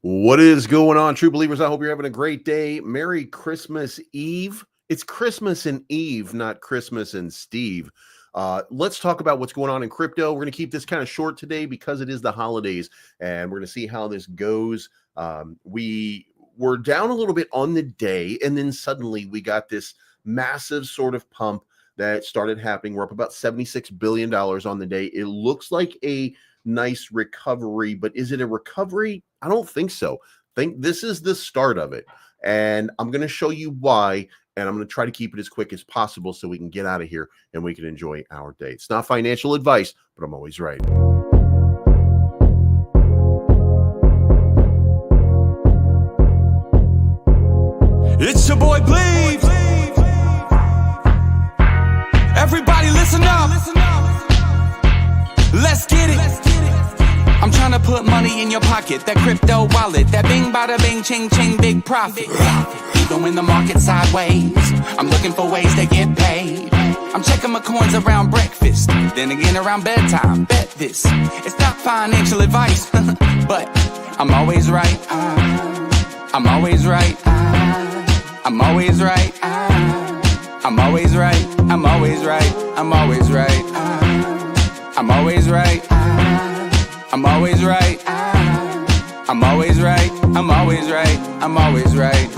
What is going on, true believers? I hope you're having a great day. Merry Christmas Eve. It's Christmas and Eve, not Christmas and Steve. Let's talk about what's going on in crypto. We're going to keep this kind of short today because it is the holidays, and we're going to see how this goes. We were down a little bit on the day, and then suddenly we got this massive sort of pump that started happening. We're up about $76 billion on the day. It looks like a nice recovery, but is it a recovery? I don't think so. I think this is the start of it. And I'm going to show you why. And I'm going to try to keep it as quick as possible so we can get out of here and we can enjoy our day. It's not financial advice, but I'm always right. It's your boy Bleed. Everybody listen up. Let's get it. I'm trying to put money in your pocket, that crypto wallet, that bing bada bing ching ching big profit. Even when the market's sideways, I'm looking for ways to get paid. I'm checking my coins around breakfast, then again around bedtime. Bet this, it's not financial advice, but I'm always right. I'm always right. I'm always right. I'm always right. I'm always right. I'm always right. I'm always right. I'm always right. I'm always right. I'm always right. I'm always right.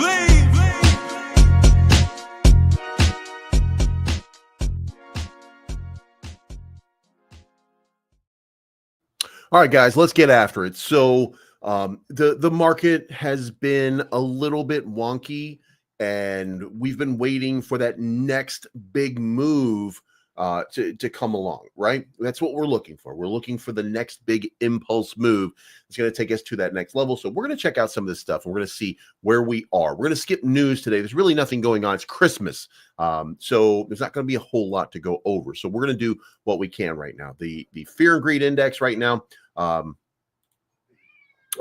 All right, guys, let's get after it. So the market has been a little bit wonky, and we've been waiting for that next big move to come along, right? That's what we're looking for. We're looking for the next big impulse move. It's going to take us to that next level. So we're going to check out some of this stuff, and we're going to see where we are. We're going to skip news today. There's really nothing going on. It's Christmas. So there's not going to be a whole lot to go over. So we're going to do what we can right now. The fear and greed index right now, and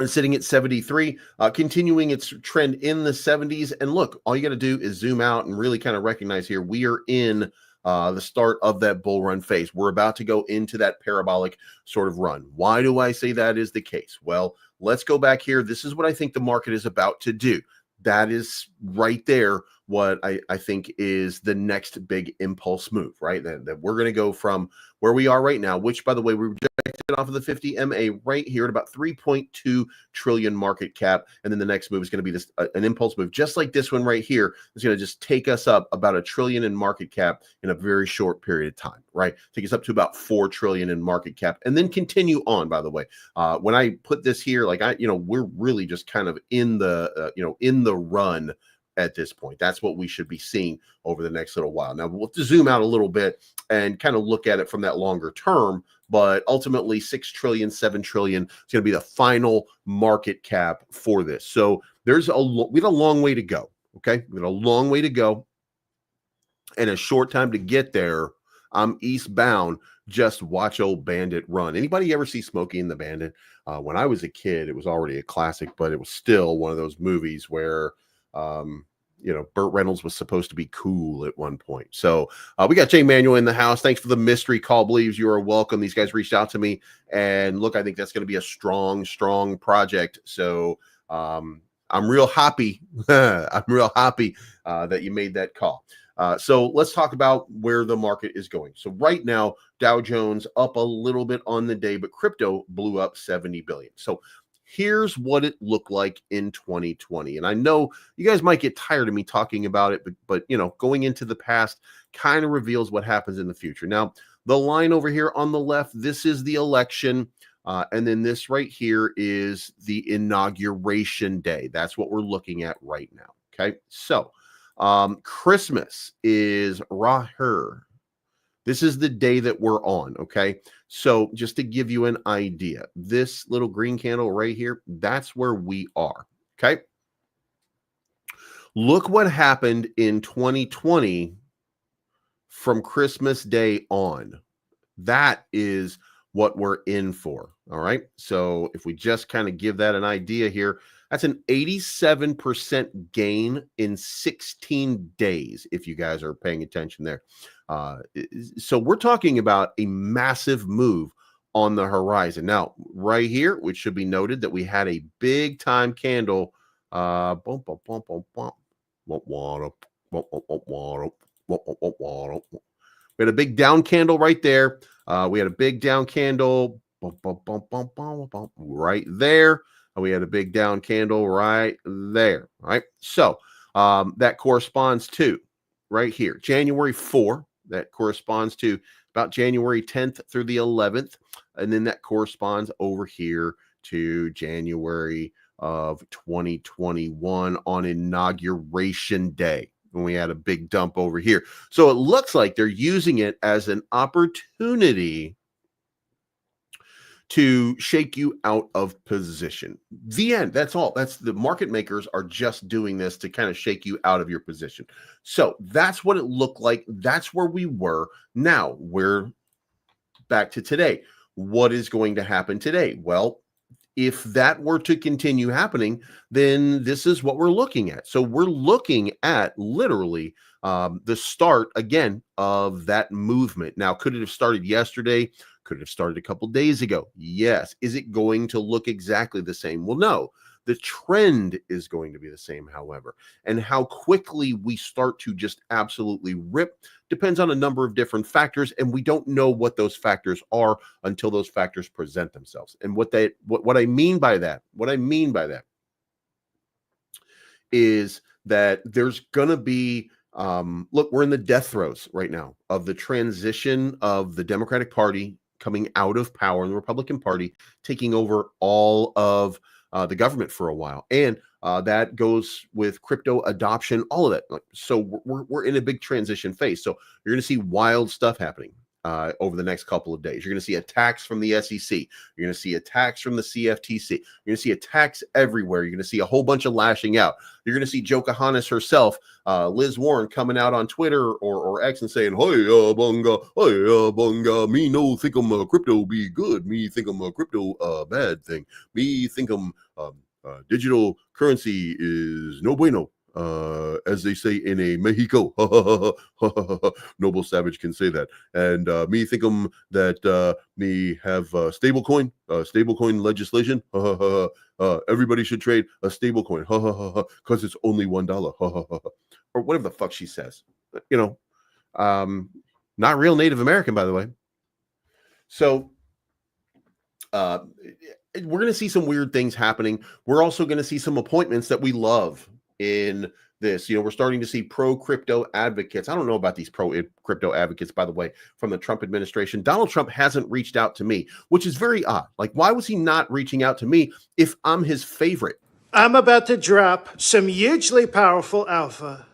sitting at 73, continuing its trend in the 70s. And look, all you got to do is zoom out and really kind of recognize here we are in the start of that bull run phase. We're about to go into that parabolic sort of run. Why do I say that is the case? Well, let's go back here. This is what I think the market is about to do. That is right there what I think is the next big impulse move, right? That we're going to go from where we are right now, which, by the way, we rejected off of the 50 MA right here at about 3.2 trillion market cap. And then the next move is going to be this an impulse move, just like this one right here. It's going to just take us up about $1 trillion in market cap in a very short period of time, right? Take us up to about 4 trillion in market cap, and then continue on. By the way, when I put this here, like we're really just kind of in the in the run at this point. That's what we should be seeing over the next little while. Now we'll have to zoom out a little bit and kind of look at it from that longer term, but ultimately 6 trillion, 7 trillion is going to be the final market cap for this. So we have a long way to go. Okay. We have a long way to go and a short time to get there. I'm eastbound. Just watch old Bandit run. Anybody ever see Smokey and the Bandit? When I was a kid, it was already a classic, but it was still one of those movies where Burt Reynolds was supposed to be cool at one point. So we got Jay Manuel in the house. Thanks for the mystery call, Believes. You are welcome. These guys reached out to me, and look, I think that's going to be a strong project. So I'm real happy. I'm real happy that you made that call. So let's talk about where the market is going. So right now, Dow Jones up a little bit on the day, but crypto blew up 70 billion. So here's what it looked like in 2020. And I know you guys might get tired of me talking about it, but going into the past kind of reveals what happens in the future. Now, the line over here on the left, this is the election. And then this right here is the inauguration day. That's what we're looking at right now. Okay. So Christmas is Raher. This is the day that we're on, okay? So just to give you an idea, this little green candle right here, that's where we are, okay? Look what happened in 2020 from Christmas Day on. That is what we're in for, all right? So if we just kind of give that an idea here, that's an 87% gain in 16 days, if you guys are paying attention there. So we're talking about a massive move on the horizon. Now, right here, which should be noted that we had a big time candle. We had a big down candle right there. We had a big down candle right there. We had a big down candle right there. Right. So that corresponds to right here, January 4. That corresponds to about January 10th through the 11th. And then that corresponds over here to January of 2021 on Inauguration Day, when we had a big dump over here. So it looks like they're using it as an opportunity to shake you out of position. The end. That's all. That's the market makers are just doing this to kind of shake you out of your position. So that's what it looked like. That's where we were. Now we're back to today. What is going to happen today? Well, if that were to continue happening, then this is what we're looking at. So we're looking at literally the start again of that movement. Now, could it have started yesterday? Could it have started a couple days ago? Yes. Is it going to look exactly the same? Well, no. The trend is going to be the same, however, and how quickly we start to just absolutely rip depends on a number of different factors, and we don't know what those factors are until those factors present themselves. And what I mean by that is that there's going to be look, we're in the death throes right now of the transition of the Democratic Party coming out of power and the Republican Party taking over all of the government for a while. And that goes with crypto adoption, all of that. So we're in a big transition phase. So you're going to see wild stuff happening over the next couple of days. You're going to see attacks from the SEC. You're going to see attacks from the CFTC. You're going to see attacks everywhere. You're going to see a whole bunch of lashing out. You're going to see Johannes herself, Liz Warren, coming out on Twitter or X and saying, hey, bunga, me no think crypto be good. Me think crypto bad thing. Me think digital currency is no bueno. As they say in a Mexico. Noble Savage can say that. And me think that me have stablecoin legislation. Everybody should trade a stablecoin because it's only $1 or whatever the fuck she says. You know, not real Native American, by the way. So we're going to see some weird things happening. We're also going to see some appointments that we love in this. You know, we're starting to see pro-crypto advocates. I don't know about these pro-crypto advocates, by the way, from the Trump administration. Donald Trump hasn't reached out to me, which is very odd. Like, why was he not reaching out to me if I'm his favorite? I'm about to drop some hugely powerful alpha.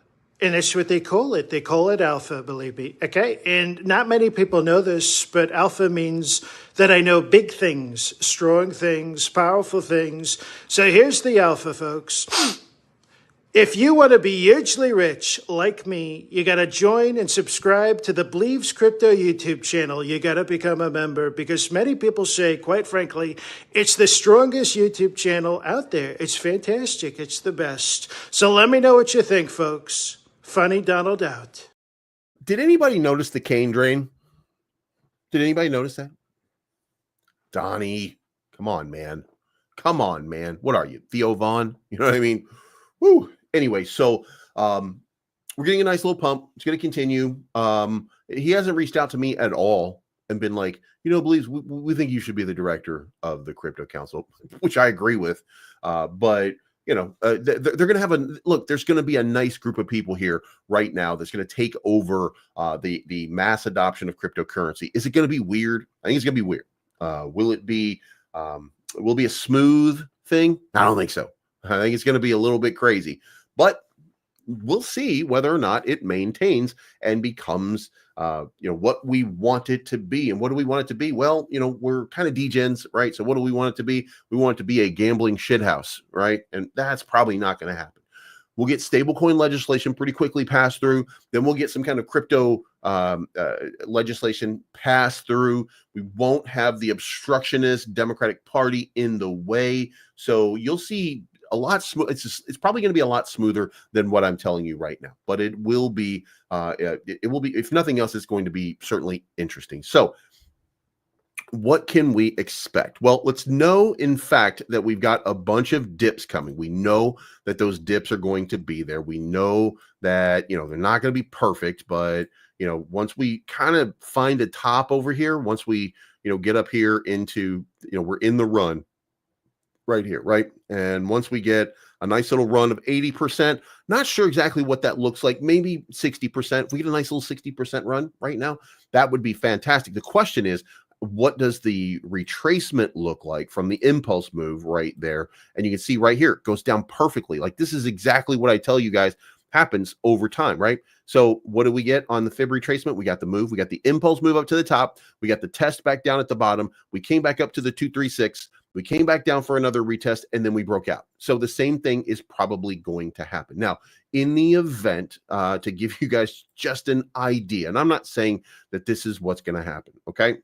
And that's what they call it. They call it alpha, believe me. Okay? And not many people know this, but alpha means that I know big things, strong things, powerful things. So here's the alpha, folks. If you want to be hugely rich like me, you got to join and subscribe to the Believes Crypto YouTube channel. You got to become a member because many people say, quite frankly, it's the strongest YouTube channel out there. It's fantastic. It's the best. So let me know what you think, folks. Funny Donald out. Did anybody notice the cane drain? Did anybody notice that? Donnie, come on, man. Come on, man. What are you, Theo Vaughn? You know what I mean? Woo. Anyway, so we're getting a nice little pump. It's going to continue. He hasn't reached out to me at all and been like, you know, Believes, we think you should be the director of the Crypto Council, which I agree with. But you know, they're going to have look, there's going to be a nice group of people here right now that's going to take over the mass adoption of cryptocurrency. Is it going to be weird? I think it's going to be weird. Will it be a smooth thing? I don't think so. I think it's going to be a little bit crazy, but we'll see whether or not it maintains and becomes, what we want it to be. And what do we want it to be? Well, we're kind of degens, right? So what do we want it to be? We want it to be a gambling shithouse, right? And that's probably not going to happen. We'll get stablecoin legislation pretty quickly passed through. Then we'll get some kind of crypto legislation passed through. We won't have the obstructionist Democratic Party in the way. So you'll see a lot smooth. It's probably going to be a lot smoother than what I'm telling you right now, but it will be, if nothing else, it's going to be certainly interesting. So what can we expect? Well, let's know, in fact, that we've got a bunch of dips coming. We know that those dips are going to be there. We know that, they're not going to be perfect, but, once we kind of find a top over here, once we, get up here into, we're in the run right here, right? And once we get a nice little run of 80%, not sure exactly what that looks like, maybe 60%. If we get a nice little 60% run right now, that would be fantastic. The question is, what does the retracement look like from the impulse move right there? And you can see right here, it goes down perfectly. Like, this is exactly what I tell you guys happens over time, right? So what do we get on the fib retracement? We got the move, we got the impulse move up to the top, we got the test back down at the bottom, we came back up to the 236, we came back down for another retest, and then we broke out. So the same thing is probably going to happen. Now, in the event, to give you guys just an idea, and I'm not saying that this is what's going to happen, okay?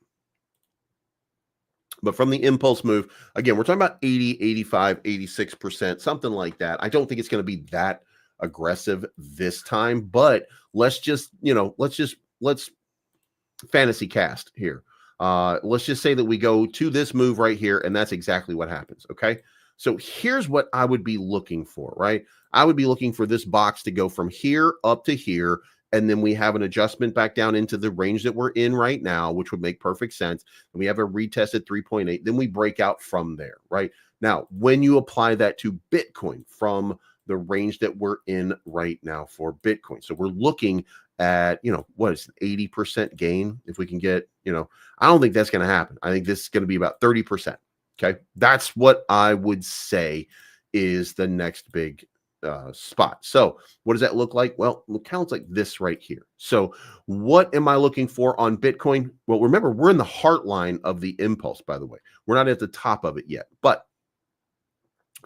But from the impulse move, again, we're talking about 80, 85, 86%, something like that. I don't think it's going to be that aggressive this time, but let's fantasy cast here. Let's just say that we go to this move right here, and that's exactly what happens, okay? So here's what I would be looking for, right? I would be looking for this box to go from here up to here, and then we have an adjustment back down into the range that we're in right now, which would make perfect sense. And we have a retest at 3.8. Then we break out from there, right? Now, when you apply that to Bitcoin from the range that we're in right now for Bitcoin. So we're looking at, what is an 80% gain? If we can get, I don't think that's going to happen. I think this is going to be about 30%. Okay. That's what I would say is the next big spot. So what does that look like? Well, it counts like this right here. So what am I looking for on Bitcoin? Well, remember, we're in the heart line of the impulse, by the way. We're not at the top of it yet. But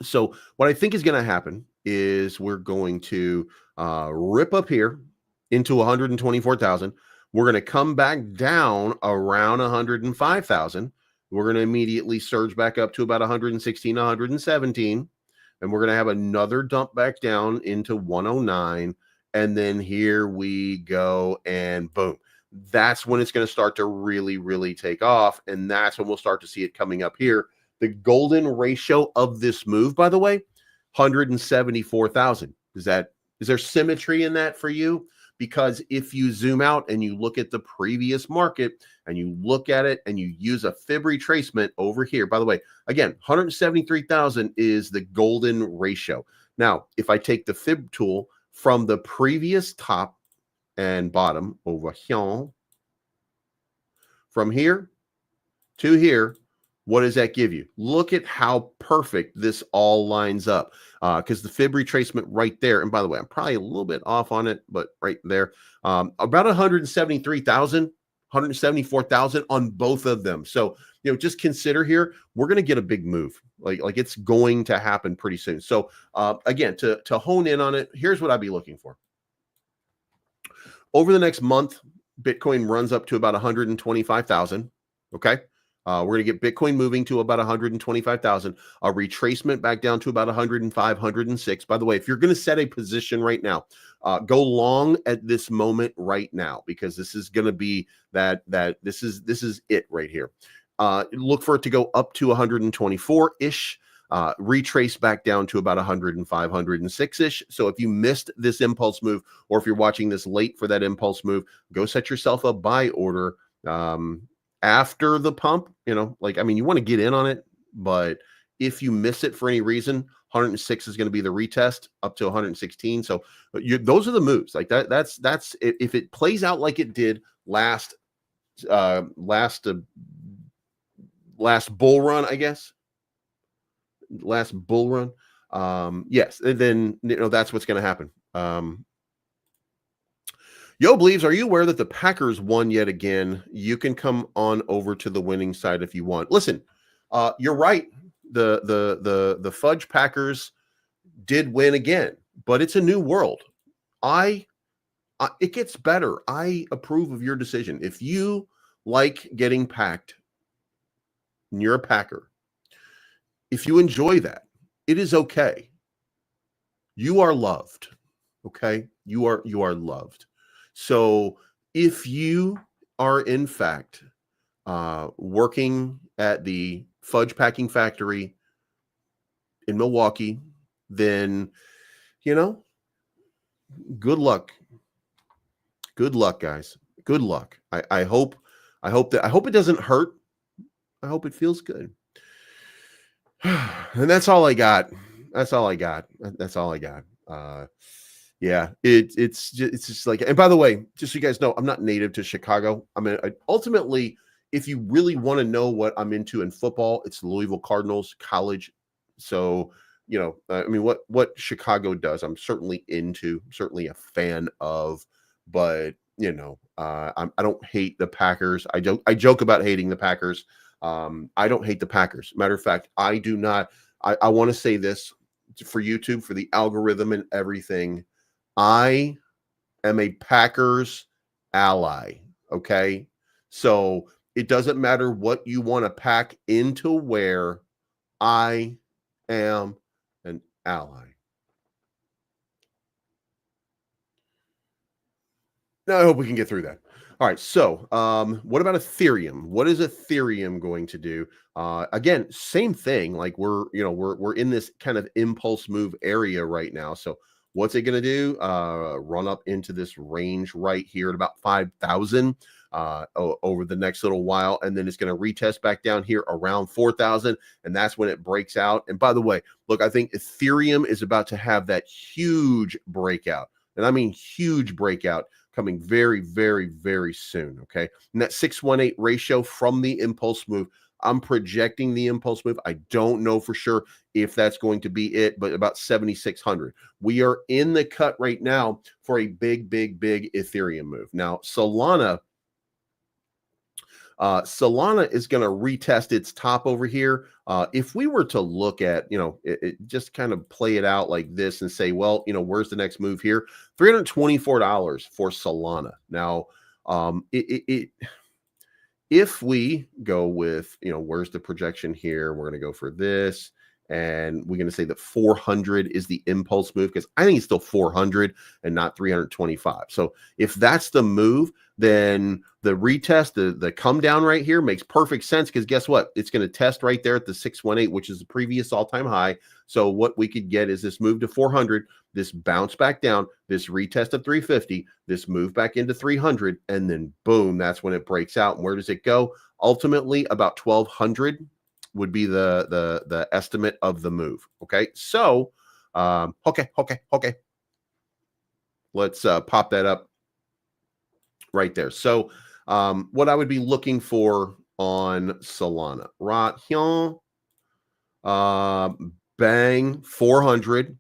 so what I think is going to happen is we're going to rip up here into 124,000. We're going to come back down around 105,000. We're going to immediately surge back up to about 116, 117. And we're going to have another dump back down into 109. And then here we go, and boom. That's when it's going to start to really, really take off. And that's when we'll start to see it coming up here. The golden ratio of this move, by the way, 174,000. Is there symmetry in that for you? Because if you zoom out and you look at the previous market and you look at it and you use a fib retracement over here, by the way, again, 173,000 is the golden ratio. Now, if I take the fib tool from the previous top and bottom over here, from here to here, what does that give you? Look at how perfect this all lines up, because the fib retracement right there, and by the way, I'm probably a little bit off on it, but right there, about 173,000, 174,000 on both of them. So, just consider here, we're going to get a big move. Like it's going to happen pretty soon. So again, to hone in on it, here's what I'd be looking for. Over the next month, Bitcoin runs up to about 125,000. Okay. We're going to get Bitcoin moving to about 125,000, a retracement back down to about 105, 106. By the way, if you're going to set a position right now, go long at this moment right now, because this is going to be this is it right here. Look for it to go up to 124-ish, retrace back down to about 105, 106-ish. So if you missed this impulse move, or if you're watching this late for that impulse move, go set yourself a buy order after the pump. You want to get in on it, but if you miss it for any reason, 106 is going to be the retest up to 116. So those are the moves. Like that's if it plays out like it did last bull run, I guess. Last bull run. Yes, and then that's what's going to happen. Yo believes, are you aware that the Packers won yet again? You can come on over to the winning side if you want. Listen, you're right. The Fudge Packers did win again, but it's a new world. It gets better. I approve of your decision. If you like getting packed and you're a Packer, if you enjoy that, it is okay. You are loved. Okay? You are loved. So if you are in fact working at the fudge packing factory in Milwaukee, then, good luck. Good luck, guys. Good luck. I hope it doesn't hurt. I hope it feels good. And that's all I got. That's all I got. Yeah, it's just like, and by the way, just so you guys know, I'm not native to Chicago. I mean, ultimately, if you really want to know what I'm into in football, it's the Louisville Cardinals college. So, I mean, what Chicago does, I'm certainly into, certainly a fan of, but I don't hate the Packers. I joke about hating the Packers. I don't hate the Packers. Matter of fact, I do not. I want to say this for YouTube, for the algorithm and everything. I am a Packers ally. Okay. So it doesn't matter what you want to pack into where. I am an ally. Now, I hope we can get through that. All right. So what about Ethereum? What is Ethereum going to do? Again, same thing. Like we're in this kind of impulse move area right now. So what's it going to do? Run up into this range right here at about 5,000 over the next little while. And then it's going to retest back down here around 4,000. And that's when it breaks out. And by the way, look, I think Ethereum is about to have that huge breakout. And I mean huge breakout coming very, very, very soon. Okay. And that 618 ratio from the impulse move, I'm projecting the impulse move. I don't know for sure if that's going to be it, but about 7,600. We are in the cut right now for a big, big, big Ethereum move. Now, Solana is going to retest its top over here. If we were to look at, just kind of play it out like this and say, well, where's the next move here? $324 for Solana. Now, if we go with, where's the projection here? We're going to go for this. And we're going to say that 400 is the impulse move because I think it's still 400 and not 325. So if that's the move, then the retest, the come down right here makes perfect sense because guess what? It's going to test right there at the 618, which is the previous all-time high. So what we could get is this move to 400, this bounce back down, this retest of 350, this move back into 300, and then boom, that's when it breaks out. And where does it go? Ultimately, about 1,200 would be the estimate of the move. Okay. So, okay. Let's pop that up right there. So, what I would be looking for on Solana, right here, bang, 400,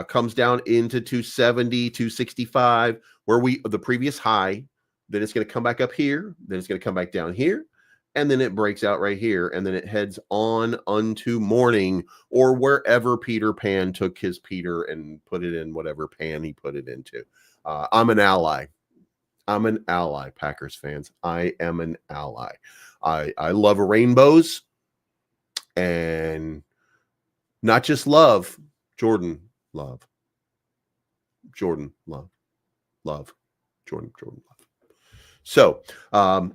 comes down into 270, 265, where the previous high, then it's going to come back up here, then it's going to come back down here, and then it breaks out right here, and then it heads on unto morning or wherever Peter Pan took his Peter and put it in whatever pan he put it into. I'm an ally. I'm an ally, Packers fans. I am an ally. I love rainbows and not just love, Jordan love. Jordan love. Love. Jordan love. So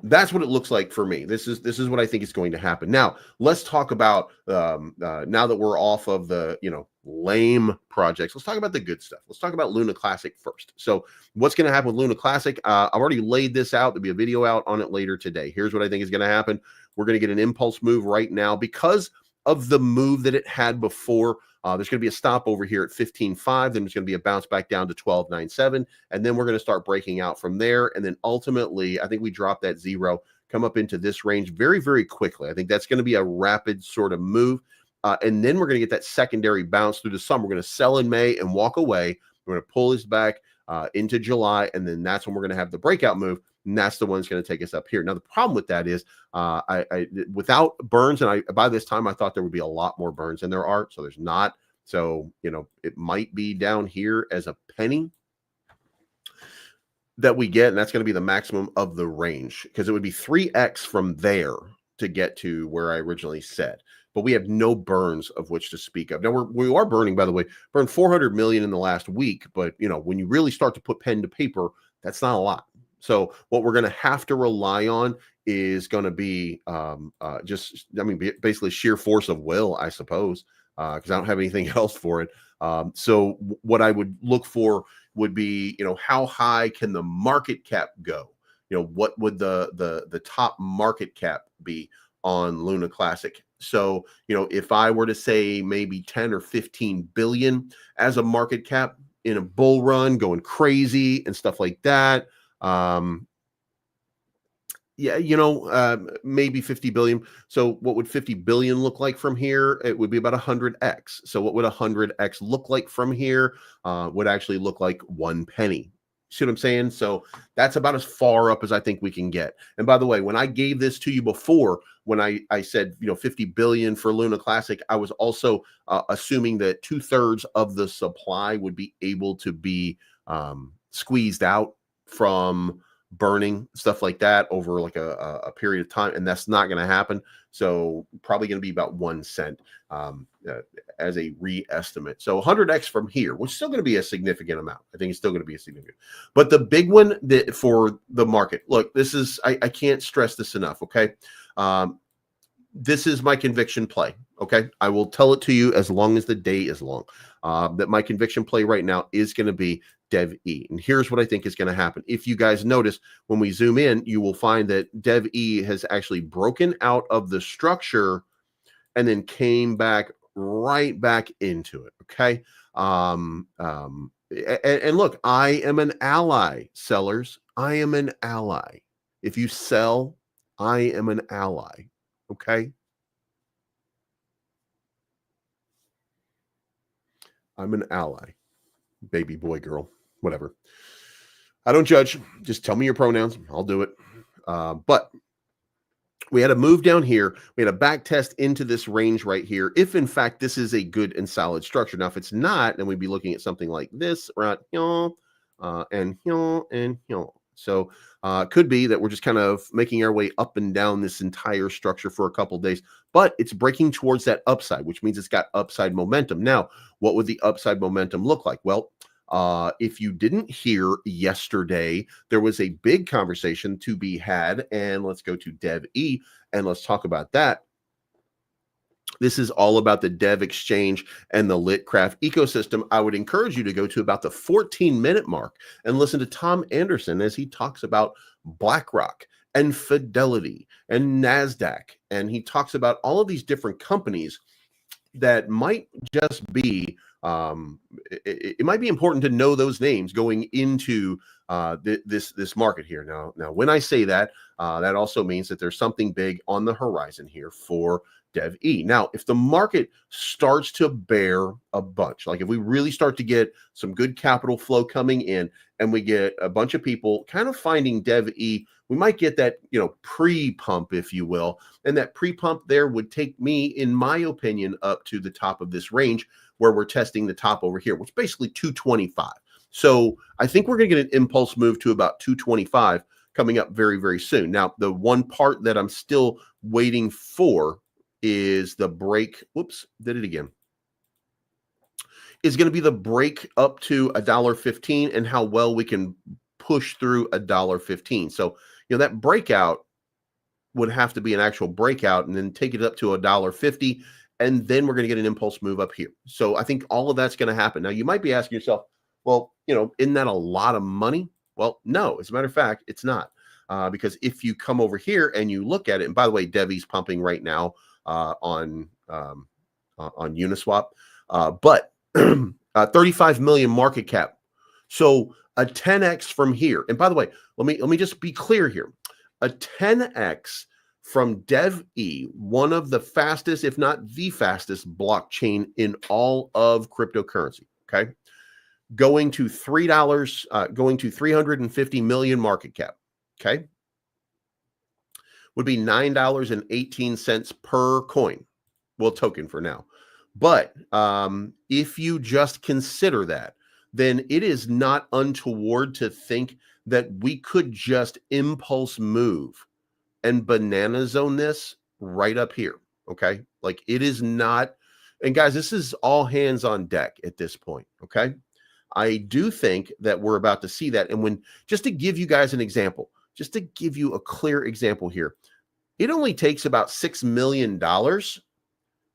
that's what it looks like for me. This is what I think is going to happen. Now, let's talk about now that we're off of the lame projects. Let's talk about the good stuff. Let's talk about Luna Classic first. So what's going to happen with Luna Classic? I've already laid this out. There'll be a video out on it later today. Here's what I think is going to happen. We're going to get an impulse move right now because of the move that it had before. There's going to be a stop over here at 15.5. Then there's going to be a bounce back down to 12.97. And then we're going to start breaking out from there. And then ultimately, I think we drop that zero, come up into this range very, very quickly. I think that's going to be a rapid sort of move. And then we're going to get that secondary bounce through the summer. We're going to sell in May and walk away. We're going to pull this back into July. And then that's when we're going to have the breakout move. And that's the one that's going to take us up here. Now, the problem with that is I without burns, and by this time, I thought there would be a lot more burns than there are. So there's not. So, it might be down here as a penny that we get. And that's going to be the maximum of the range because it would be 3x from there to get to where I originally said. But we have no burns of which to speak of. Now, we are burning, by the way, burned 400 million in the last week. But, when you really start to put pen to paper, that's not a lot. So what we're going to have to rely on is going to be basically sheer force of will, I suppose, because I don't have anything else for it. So what I would look for would be, how high can the market cap go? What would the top market cap be on Luna Classic? So, if I were to say maybe 10 or 15 billion as a market cap in a bull run going crazy and stuff like that, maybe 50 billion. So what would 50 billion look like from here? It would be about 100x. So what would 100x look like from here? Would actually look like 1 penny. See what I'm saying? So that's about as far up as I think we can get. And by the way, when I gave this to you before, when I said, 50 billion for Luna Classic, I was also assuming that 2/3 of the supply would be able to be squeezed out from burning, stuff like that, over like a period of time, and that's not going to happen. So probably going to be about 1 cent as a re-estimate. So 100x from here, which is still going to be a significant amount. I think it's still going to be a significant. But the big one that for the market, look, this is, I can't stress this enough, okay? This is my conviction play, okay? I will tell it to you as long as the day is long. That my conviction play right now is going to be DevE. And here's what I think is going to happen. If you guys notice, when we zoom in, you will find that DevE has actually broken out of the structure and then came back right back into it, okay? And look, I am an ally, sellers. I am an ally. If you sell, I am an ally, okay? I'm an ally. Baby, boy, girl, whatever. I don't judge. Just tell me your pronouns. I'll do it. But we had a move down here. We had a back test into this range right here. If, in fact, this is a good and solid structure. Now, if it's not, then we'd be looking at something like this, right? And here. So could be that we're just kind of making our way up and down this entire structure for a couple of days, but it's breaking towards that upside, which means it's got upside momentum. Now, what would the upside momentum look like? Well, if you didn't hear yesterday, there was a big conversation to be had, and let's go to DevE and let's talk about that. This is all about the Dev Exchange and the Litcraft ecosystem. I would encourage you to go to about the 14-minute mark and listen to Tom Anderson as he talks about BlackRock and Fidelity and NASDAQ. And he talks about all of these different companies that might just be, it might be important to know those names going into this market here. Now, when I say that, that also means that there's something big on the horizon here for DevE. Now, if the market starts to bear a bunch, like if we really start to get some good capital flow coming in and we get a bunch of people kind of finding DevE, we might get that, pre-pump, if you will. And that pre-pump there would take me, in my opinion, up to the top of this range where we're testing the top over here, which is basically 225. So I think we're going to get an impulse move to about 225 coming up very, very soon. Now, the one part that I'm still waiting for is the break. Whoops, did it again. Is going to be the break up to $1.15 and how well we can push through $1.15. So, that breakout would have to be an actual breakout and then take it up to $1.50. And then we're going to get an impulse move up here. So I think all of that's going to happen. Now, you might be asking yourself, well, isn't that a lot of money? Well, no, as a matter of fact, it's not. Because if you come over here and you look at it, and by the way, DevE's pumping right now on Uniswap, but 35 million market cap. So a 10x from here. And by the way, let me just be clear here. A 10x from DevE, one of the fastest, if not the fastest blockchain in all of cryptocurrency. Okay. Going to $3, going to 350 million market cap. Okay. Would be $9.18 per coin. Well, token for now. But if you just consider that, then it is not untoward to think that we could just impulse move and banana zone this right up here. Okay. Like it is not. And guys, this is all hands on deck at this point. Okay. I do think that we're about to see that. And just to give you guys an example, just to give you a clear example here, it only takes about $6 million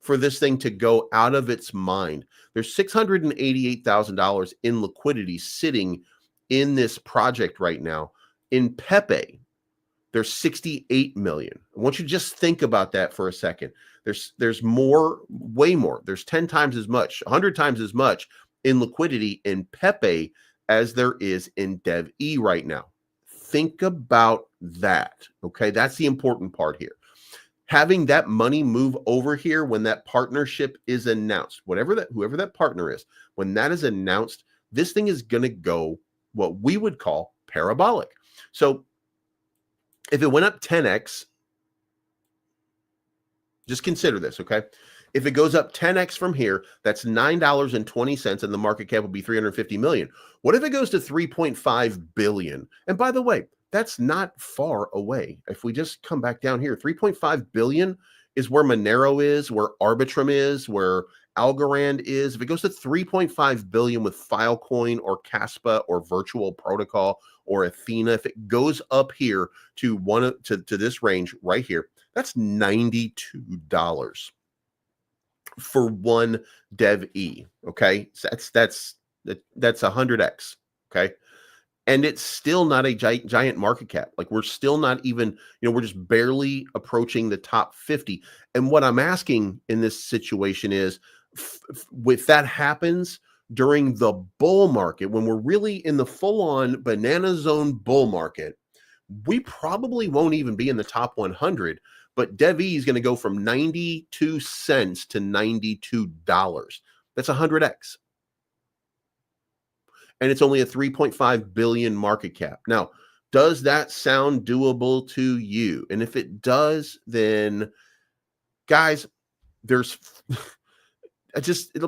for this thing to go out of its mind. There's $688,000 in liquidity sitting in this project right now. In Pepe, there's 68 million. I want you to just think about that for a second. There's more, way more. There's 10 times as much, 100 times as much in liquidity in Pepe as there is in DevE right now. Think about that. Okay, that's the important part here. Having that money move over here when that partnership is announced, whoever that partner is, when that is announced, this thing is going to go what we would call parabolic. So if it went up 10x, just consider this, okay? If it goes up 10x from here, that's $9.20, and the market cap will be 350 million. What if it goes to 3.5 billion? And by the way, that's not far away. If we just come back down here, 3.5 billion is where Monero is, where Arbitrum is, where Algorand is. If it goes to 3.5 billion with Filecoin or Caspa or Virtual Protocol or Athena, if it goes up here to to this range right here, that's $92 for one DevE. Okay, so that's 100x. Okay. And it's still not a giant market cap. Like, we're still not even, we're just barely approaching the top 50. And what I'm asking in this situation is, if that happens during the bull market, when we're really in the full-on banana zone bull market, we probably won't even be in the top 100. But DevE is going to go from 92 cents to $92. That's 100x. And it's only a 3.5 billion market cap. Now, does that sound doable to you? And if it does, then guys, let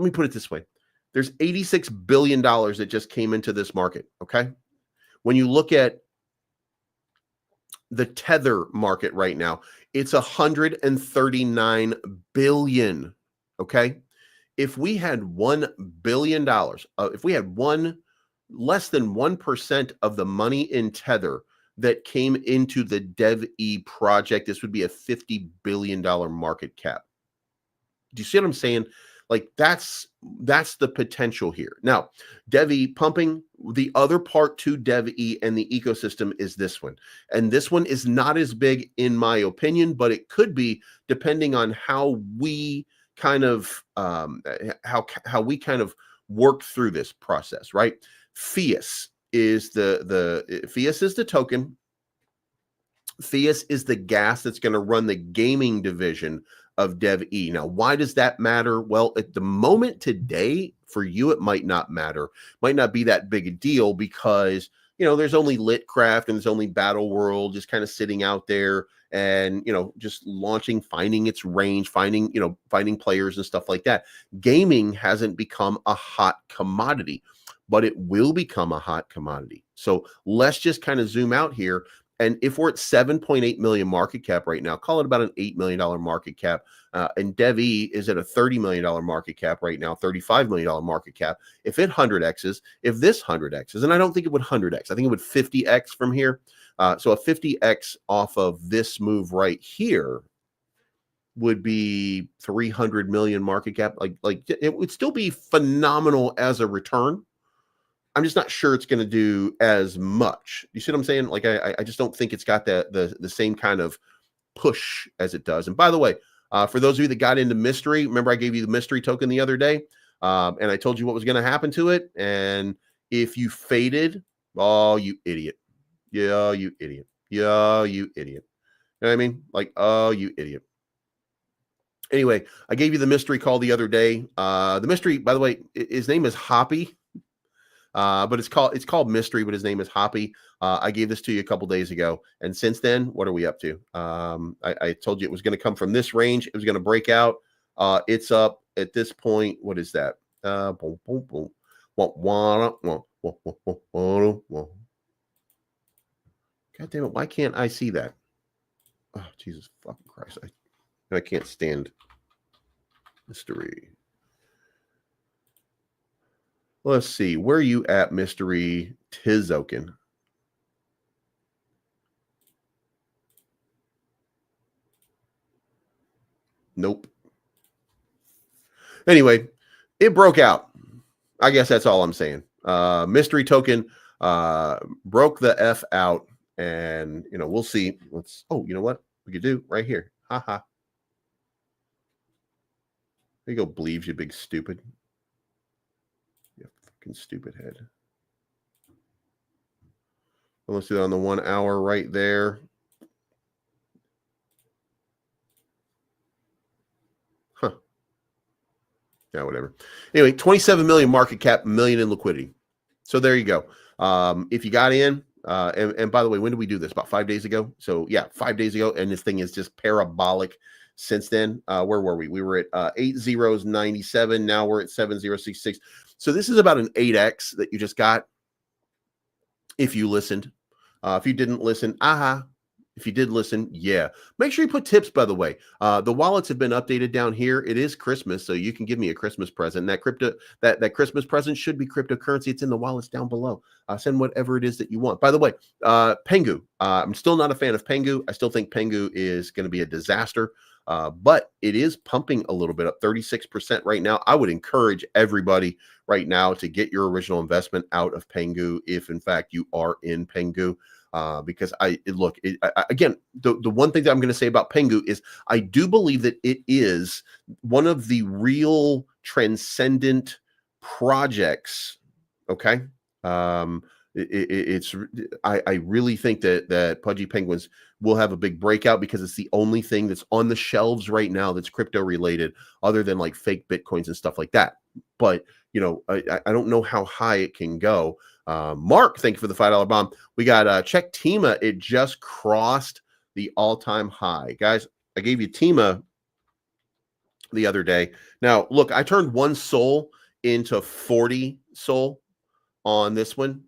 me put it this way. There's $86 billion that just came into this market. Okay. When you look at the Tether market right now, it's 139 billion. Okay. If we had $1 billion, if we had less than 1% of the money in Tether that came into the DevE project, this would be a $50 billion market cap. Do you see what I'm saying? Like, that's the potential here. Now, DevE pumping, the other part to DevE and the ecosystem is this one. And this one is not as big in my opinion, but it could be, depending on how we kind of how we kind of work through this process, right? Fias is Fias is the token. Fias is the gas that's going to run the gaming division of DevE. Now, why does that matter? Well, at the moment today, for you, it might not matter. Might not be that big a deal because, there's only Litcraft and there's only Battle World just kind of sitting out there and, just launching, finding its range, finding players and stuff like that. Gaming hasn't become a hot commodity, but it will become a hot commodity. So let's just kind of zoom out here. And if we're at 7.8 million market cap right now, call it about an $8 million market cap. And DevE is at a $30 million market cap right now, $35 million market cap. If it 100x's, if this 100x's, and I don't think it would 100x, I think it would 50x from here. So a 50x off of this move right here would be 300 million market cap. Like it would still be phenomenal as a return. I'm just not sure it's going to do as much. You see what I'm saying? Like, I just don't think it's got the same kind of push as it does. And by the way, for those of you that got into mystery, remember I gave you the mystery token the other day, and I told you what was going to happen to it. And if you faded, oh, you idiot. Yeah, you idiot. Yeah, you idiot. You know what I mean? Like, oh, you idiot. Anyway, I gave you the mystery call the other day. The mystery, by the way, his name is Hoppy. But it's called mystery, but his name is Hoppy. I gave this to you a couple days ago, and since then, what are we up to? I told you it was going to come from this range. It was going to break out. It's up at this point. What is that? Boom, boom, boom. God damn it! Why can't I see that? Oh, Jesus fucking Christ! I can't stand mystery. Let's see. Where are you at, Mystery Tizoken? Nope. Anyway, it broke out. I guess that's all I'm saying. Mystery token broke the F out, and we'll see. Oh, you know what we could do right here? Haha. There you go, Bleaves, you big stupid. You fucking stupid head. Let's do it on the 1 hour right there. Huh. Yeah, whatever. Anyway, 27 million market cap, million in liquidity. So there you go. If you got in, and by the way, when did we do this? About 5 days ago. So yeah, 5 days ago. And this thing is just parabolic since then. Where were we? We were at 8097. Now we're at 7066. So this is about an 8x that you just got. If you listened, if you didn't listen, if you did listen, yeah. Make sure you put tips, by the way. The wallets have been updated down here. It is Christmas, so you can give me a Christmas present. That Christmas present should be cryptocurrency. It's in the wallets down below. Send whatever it is that you want. By the way, Pengu. I'm still not a fan of Pengu. I still think Pengu is going to be a disaster. But it is pumping a little bit up, 36% right now. I would encourage everybody right now to get your original investment out of Pengu if, in fact, you are in Pengu. Because again, the one thing that I'm going to say about Pengu is I do believe that it is one of the real transcendent projects. Okay. I really think that Pudgy Penguins will have a big breakout because it's the only thing that's on the shelves right now that's crypto related, other than like fake Bitcoins and stuff like that. But I don't know how high it can go. Mark, thank you for the $5 bomb. We got check Teema. It just crossed the all-time high. Guys, I gave you Teema the other day. Now, look, I turned 1 SOL into 40 SOL on this one.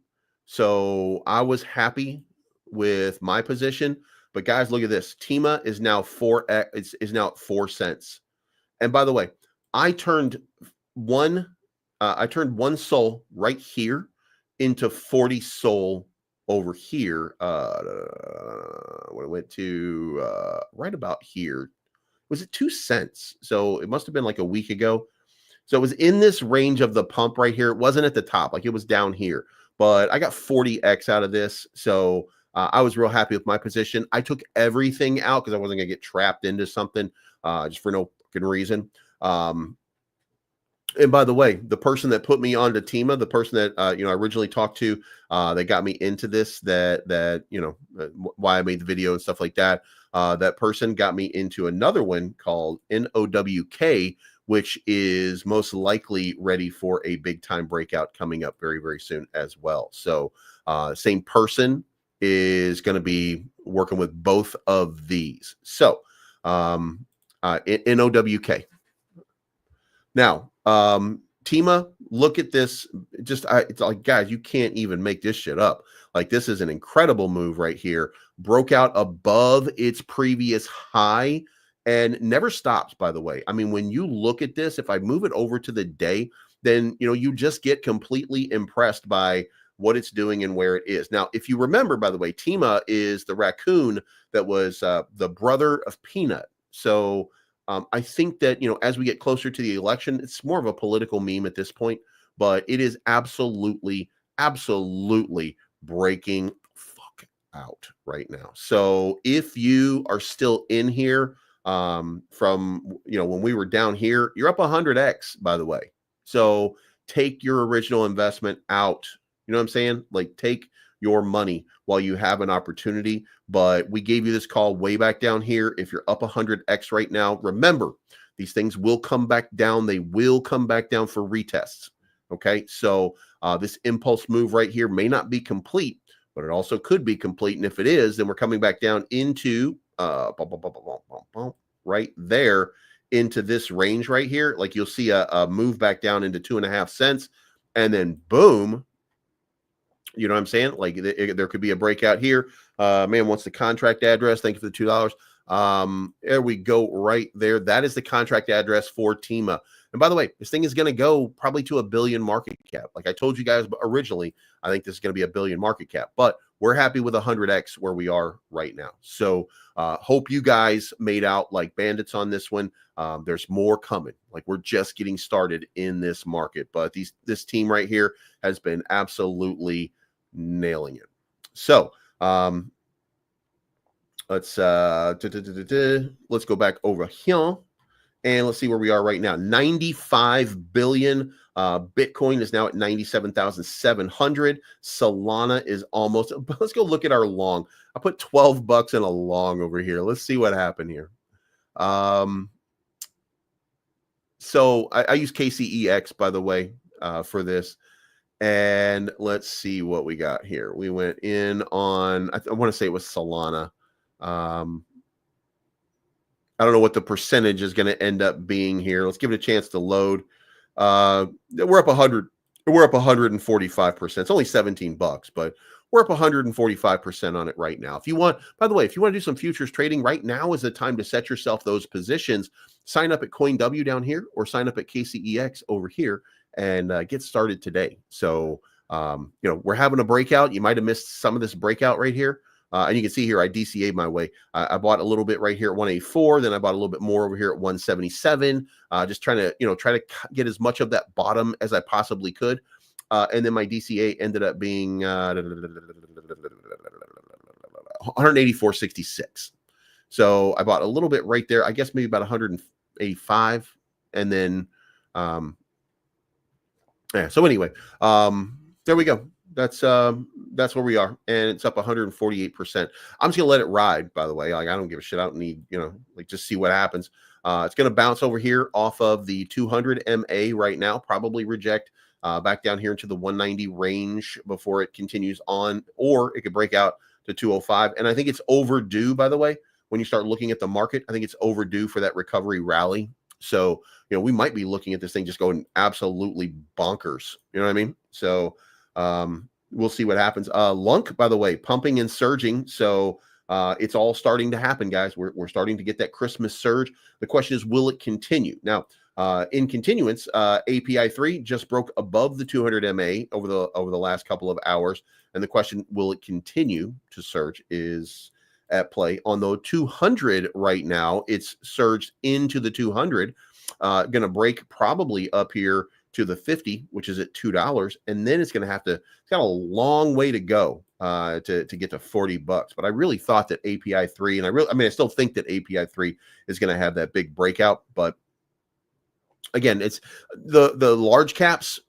So I was happy with my position. But guys, look at this. Teema is now is now at 4 cents. And by the way, I turned one SOL right here into 40 SOL over here. When it went to right about here, was it 2 cents? So it must have been like a week ago. So it was in this range of the pump right here. It wasn't at the top, like it was down here. But I got 40x out of this. So I was real happy with my position. I took everything out because I wasn't going to get trapped into something just for no fucking reason. And by the way, the person that put me onto Teema, the person that I originally talked to, that got me into this, why I made the video and stuff like that. That person got me into another one called NOWK, which is most likely ready for a big time breakout coming up very, very soon as well. So same person is going to be working with both of these. So NOWK. Now, Teema, look at this. It's like, guys, you can't even make this shit up. Like, this is an incredible move right here. Broke out above its previous high and never stops, by the way. I mean, when you look at this, if I move it over to the day, then, you just get completely impressed by what it's doing and where it is. Now, if you remember, by the way, Teema is the raccoon that was the brother of Peanut. So I think that, as we get closer to the election, it's more of a political meme at this point, but it is absolutely breaking fuck out right now. So if you are still in here from, when we were down here, you're up 100x, by the way. So take your original investment out. You know what I'm saying? Like, take your money while you have an opportunity. But we gave you this call way back down here. If you're up 100x right now, remember, these things will come back down. They will come back down for retests. Okay, so this impulse move right here may not be complete, but it also could be complete. And if it is, then we're coming back down into right there into this range right here. Like, you'll see a move back down into 2.5 cents, and then boom. You know what I'm saying? Like, there could be a breakout here. Man wants the contract address. Thank you for the $2. There we go right there. That is the contract address for Teema. And by the way, this thing is going to go probably to $1 billion market cap. Like I told you guys originally, I think this is going to be $1 billion market cap, but we're happy with 100x where we are right now. So hope you guys made out like bandits on this one. There's more coming. Like we're just getting started in this market, but this team right here has been absolutely nailing it. So let's go back over here and let's see where we are right now. 95 billion. Bitcoin is now at 97,700. Solana is almost. Let's go look at our long. I put $12 in a long over here. Let's see what happened here. So I use KCEX, by the way, for this. And let's see what we got here. We went in on, I want to say it was Solana. I don't know what the percentage is going to end up being here. Let's give it a chance to load. We're up 100. We're up 145%. It's only $17, but we're up 145% on it right now. If you want, by the way, if you want to do some futures trading, right now is the time to set yourself those positions. Sign up at CoinW down here or sign up at KCEX over here and get started today. So, we're having a breakout. You might have missed some of this breakout right here. And you can see here, I DCA'd my way. I bought a little bit right here at 184. Then I bought a little bit more over here at 177. Just trying to, try to get as much of that bottom as I possibly could. And then my DCA ended up being 184.66. So I bought a little bit right there. I guess maybe about 185. And then, yeah. So anyway, there we go. That's where we are, and it's up 148%. I'm just gonna let it ride, by the way. Like I don't give a shit. I don't need, just see what happens. It's gonna bounce over here off of the 200 MA right now, probably reject back down here into the 190 range before it continues on, or it could break out to 205. And I think it's overdue, by the way, when you start looking at the market. I think it's overdue for that recovery rally. So, we might be looking at this thing just going absolutely bonkers. You know what I mean? So we'll see what happens. Lunk, by the way, pumping and surging. So it's all starting to happen, guys. We're starting to get that Christmas surge. The question is, will it continue? Now, in continuance, API 3 just broke above the 200 MA over the last couple of hours. And the question, will it continue to surge, is at play. On the 200 right now, it's surged into the 200. Going to break probably up here to the 50, which is at $2, and then it's got a long way to go to get to $40. But I really thought that API 3, and I still think that API 3 is going to have that big breakout. But again, it's the large caps.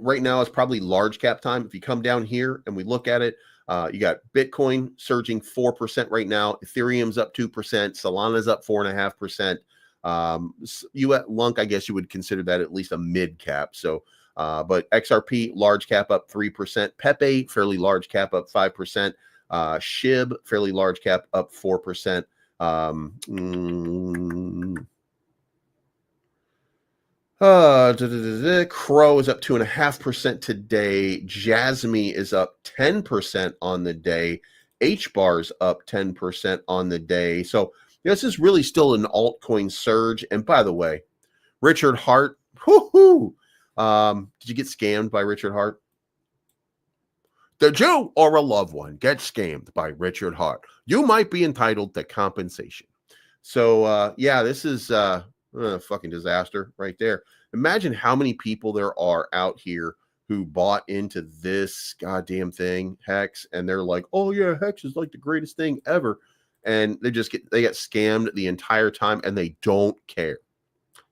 Right now is probably large cap time. If you come down here and we look at it, you got Bitcoin surging 4% right now. Ethereum's up 2%. Solana's up 4.5%. You at Lunk, I guess you would consider that at least a mid cap. So, but XRP large cap up 3%. Pepe fairly large cap up 5%. SHIB fairly large cap up 4%. Crow is up 2.5% today. Jasmy is up 10% on the day. HBAR's up 10% on the day. So this is really still an altcoin surge. And by the way, Richard Hart, did you get scammed by Richard Hart? Did you or a loved one get scammed by Richard Hart? You might be entitled to compensation. So, yeah, this is a fucking disaster right there. Imagine how many people there are out here who bought into this goddamn thing, Hex, and they're like, oh, yeah, Hex is like the greatest thing ever. And they get scammed the entire time, and they don't care.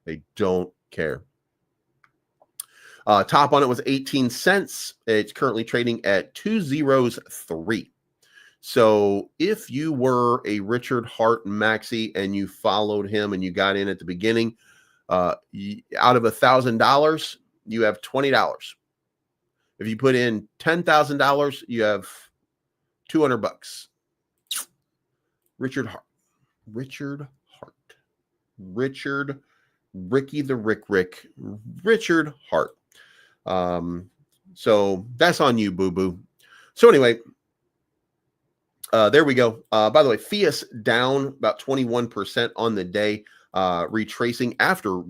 They don't care. Top on it was 18 cents. It's currently trading at 203. So if you were a Richard Hart maxi and you followed him and you got in at the beginning, out of $1,000, you have $20. If you put in $10,000, you have $200. Richard Hart, Ricky the Rick, Richard Hart. So that's on you, boo-boo. So anyway, there we go. By the way, Fiat down about 21% on the day. retracing after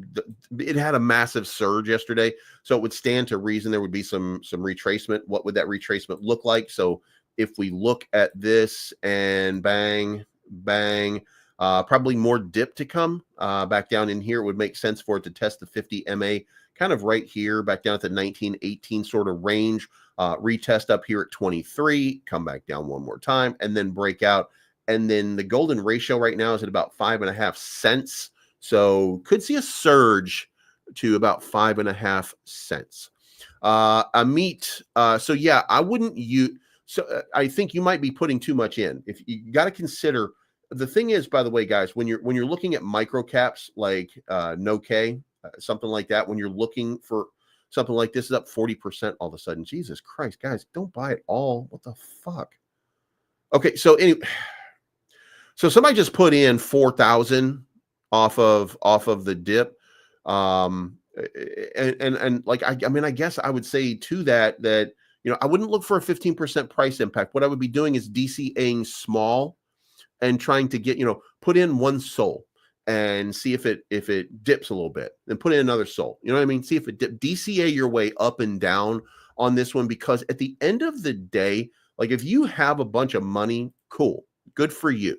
it had a massive surge yesterday. So it would stand to reason there would be some retracement. What would that retracement look like? So if we look at this and bang, bang, probably more dip to come back down in here. It would make sense for it to test the 50 MA kind of right here, back down at the 1918 sort of range, retest up here at 23, come back down one more time, and then break out. And then the golden ratio right now is at about 5.5 cents. So could see a surge to about 5.5 cents. Amit, so yeah, I wouldn't use. So I think you might be putting too much in. If you got to consider, the thing is, by the way, guys, when you're looking at micro caps like NoK, something like that, when you're looking for something like this is up 40% all of a sudden. Jesus Christ, guys, don't buy it all. What the fuck? Okay, so anyway, so somebody just put in 4,000 off of the dip. And like I mean, I guess I would say to that I wouldn't look for a 15% price impact. What I would be doing is DCAing small and trying to get, put in one SOL and see if it dips a little bit, then put in another SOL. You know what I mean? See if it DCA your way up and down on this one, because at the end of the day, like if you have a bunch of money, cool, good for you.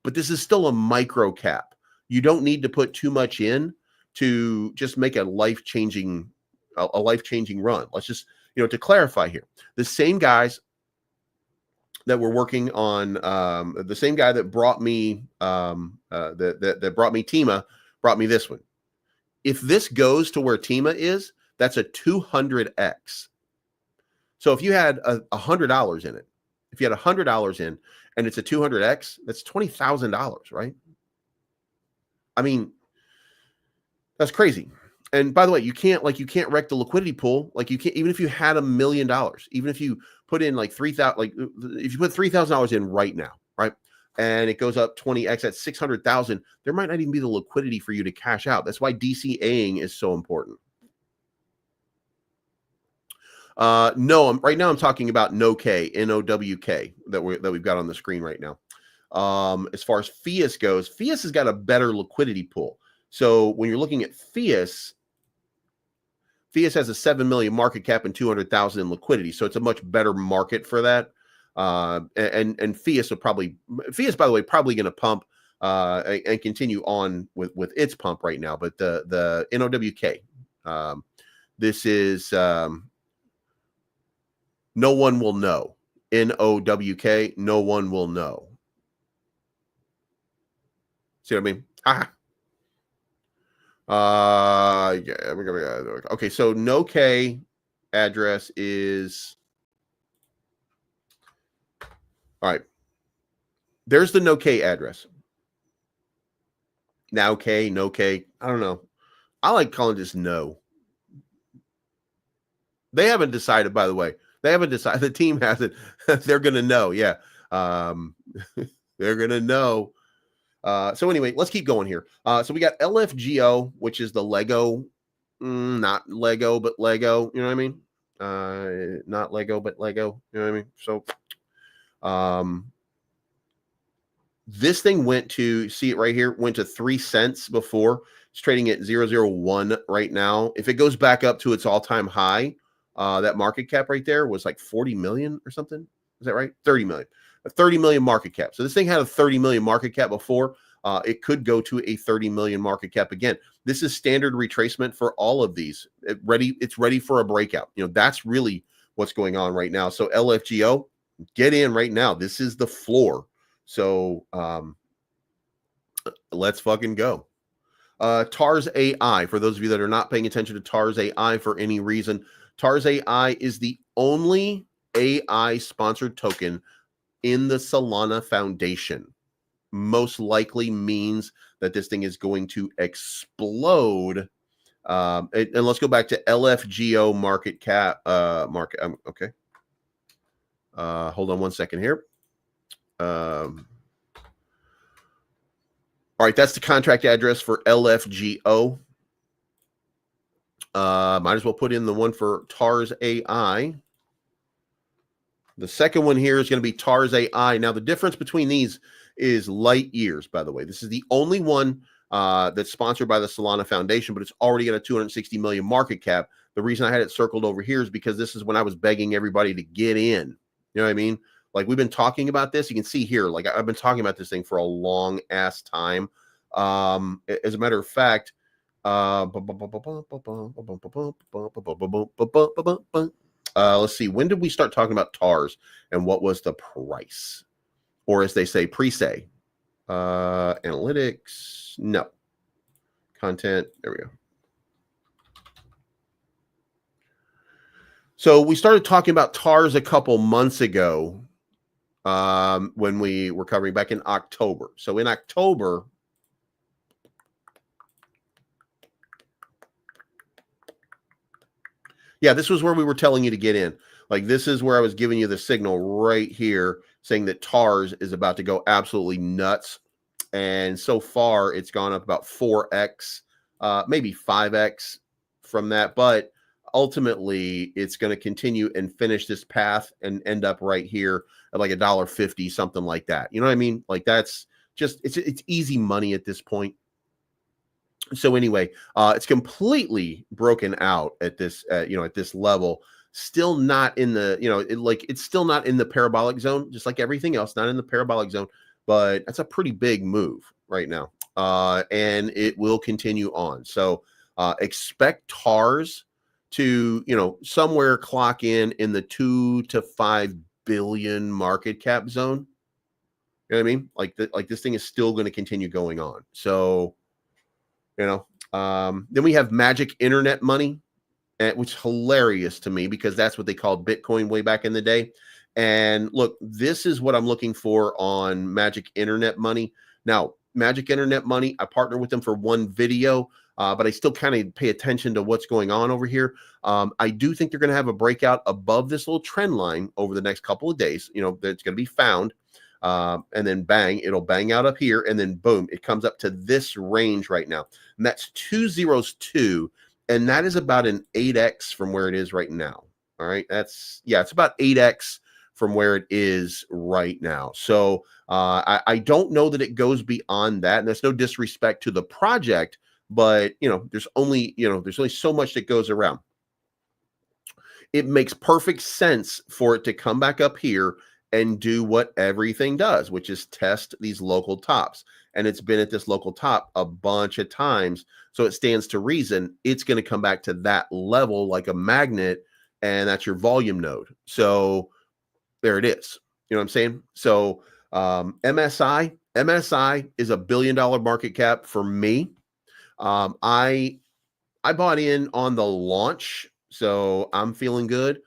But this is still a micro cap. You don't need to put too much in to just make a life-changing run. Let's just, to clarify here, the same guys that were working on the same guy that brought me that brought me Teema brought me this one. If this goes to where Teema is, that's a 200x. So if you had $100 in it, if you had $100 in and it's a 200x, that's $20,000, right? I mean, that's crazy. And by the way, you can't wreck the liquidity pool. Like you can't, even if you had $1 million, even if you put in like 3,000, like if you put $3,000 in right now, right? And it goes up 20x at 600,000, there might not even be the liquidity for you to cash out. That's why DCAing is so important. No, right now I'm talking about NOWK, NOWK that we've got on the screen right now. As far as Fias goes, Fias has got a better liquidity pool. So when you're looking at Fias has a 7 million market cap and 200,000 in liquidity. So it's a much better market for that. And Fias will probably, by the way, probably going to pump and continue on with its pump right now. But the NOWK, this is no one will know. NOWK, no one will know. See what I mean? Yeah, okay, so NOK address is, all right, there's the NOK address. NOK, NOK, I don't know. I like calling this no. They haven't decided, by the way. They haven't decided. The team hasn't. They're going to know. Yeah. They're going to know. So anyway, let's keep going here. So we got LFGO, which is the Lego, not Lego, but Lego. You know what I mean? Not Lego, but Lego. You know what I mean? So, this thing went to, see it right here, went to 3 cents before. It's trading at 0.001 right now. If it goes back up to its all-time high, that market cap right there was like 40 million or something. Is that right? 30 million. A 30 million market cap. So this thing had a 30 million market cap before. It could go to a 30 million market cap again. This is standard retracement for all of these. It's ready for a breakout. That's really what's going on right now. So LFGO, get in right now. This is the floor. So let's fucking go. TARS AI, for those of you that are not paying attention to TARS AI for any reason, TARS AI is the only AI sponsored token in the Solana Foundation. Most likely means that this thing is going to explode. And let's go back to LFGO market cap. Okay. Hold on one second here. All right, that's the contract address for LFGO. Might as well put in the one for TARS AI. The second one here is going to be TARS AI. Now, the difference between these is light years, by the way. This is the only one that's sponsored by the Solana Foundation, but it's already got a 260 million market cap. The reason I had it circled over here is because this is when I was begging everybody to get in. You know what I mean? Like, we've been talking about this. You can see here, like, I've been talking about this thing for a long ass time. As a matter of fact, let's see. When did we start talking about TARS and what was the price? Or as they say, pre-say. Analytics. No. Content. There we go. So we started talking about TARS a couple months ago when we were covering back in October. So in October, yeah, this was where we were telling you to get in. Like, this is where I was giving you the signal right here saying that TARS is about to go absolutely nuts. And so far, it's gone up about 4x, maybe 5x from that. But ultimately, it's going to continue and finish this path and end up right here at like $1.50, something like that. You know what I mean? Like, that's just, it's easy money at this point. So anyway, it's completely broken out at this, at this level. Still not in the, it's still not in the parabolic zone, just like everything else, not in the parabolic zone. But that's a pretty big move right now, and it will continue on. So expect TARS to, somewhere clock in the 2 to 5 billion market cap zone. You know what I mean? Like this thing is still going to continue going on. So, then we have magic internet money, which is hilarious to me because that's what they called Bitcoin way back in the day. And look, this is what I'm looking for on Magic Internet Money. Now, Magic Internet Money, I partner with them for one video, but I still kind of pay attention to what's going on over here. I do think they're going to have a breakout above this little trend line over the next couple of days. That's going to be found. And then bang, it'll bang out up here. And then boom, it comes up to this range right now. And that's 202. And that is about an 8x from where it is right now. All right. It's about 8x from where it is right now. So I don't know that it goes beyond that. And there's no disrespect to the project, but there's only so much that goes around. It makes perfect sense for it to come back up here and do what everything does, which is test these local tops. And it's been at this local top a bunch of times. So it stands to reason it's going to come back to that level like a magnet, and that's your volume node. So there it is. You know what I'm saying? So MSI is $1 billion market cap for me. I bought in on the launch, so I'm feeling good.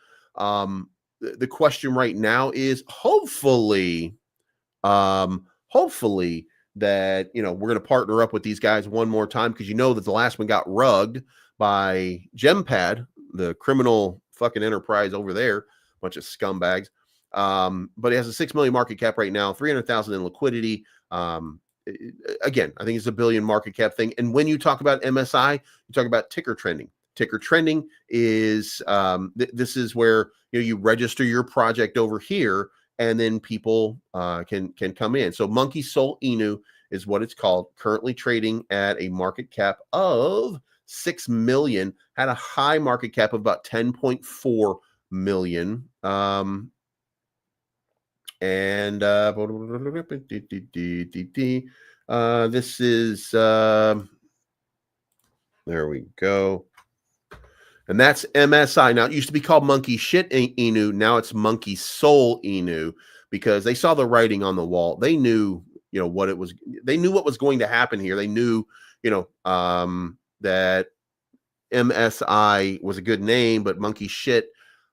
The question right now is hopefully that we're going to partner up with these guys one more time, because that the last one got rugged by Gempad, the criminal fucking enterprise over there, bunch of scumbags. But it has a 6 million market cap right now, 300,000 in liquidity. Again, I think it's $1 billion market cap thing. And when you talk about MSI, you talk about ticker trending. Ticker trending is this is where you register your project over here, and then people can come in. So Monkey Soul Inu is what it's called. Currently trading at a market cap of 6 million. Had a high market cap of about 10.4 million. And this is there we go. And that's MSI. Now, it used to be called Monkey Shit Inu. Now it's Monkey Soul Inu, because they saw the writing on the wall. They knew, what it was. They knew what was going to happen here. They knew, that MSI was a good name, but Monkey Shit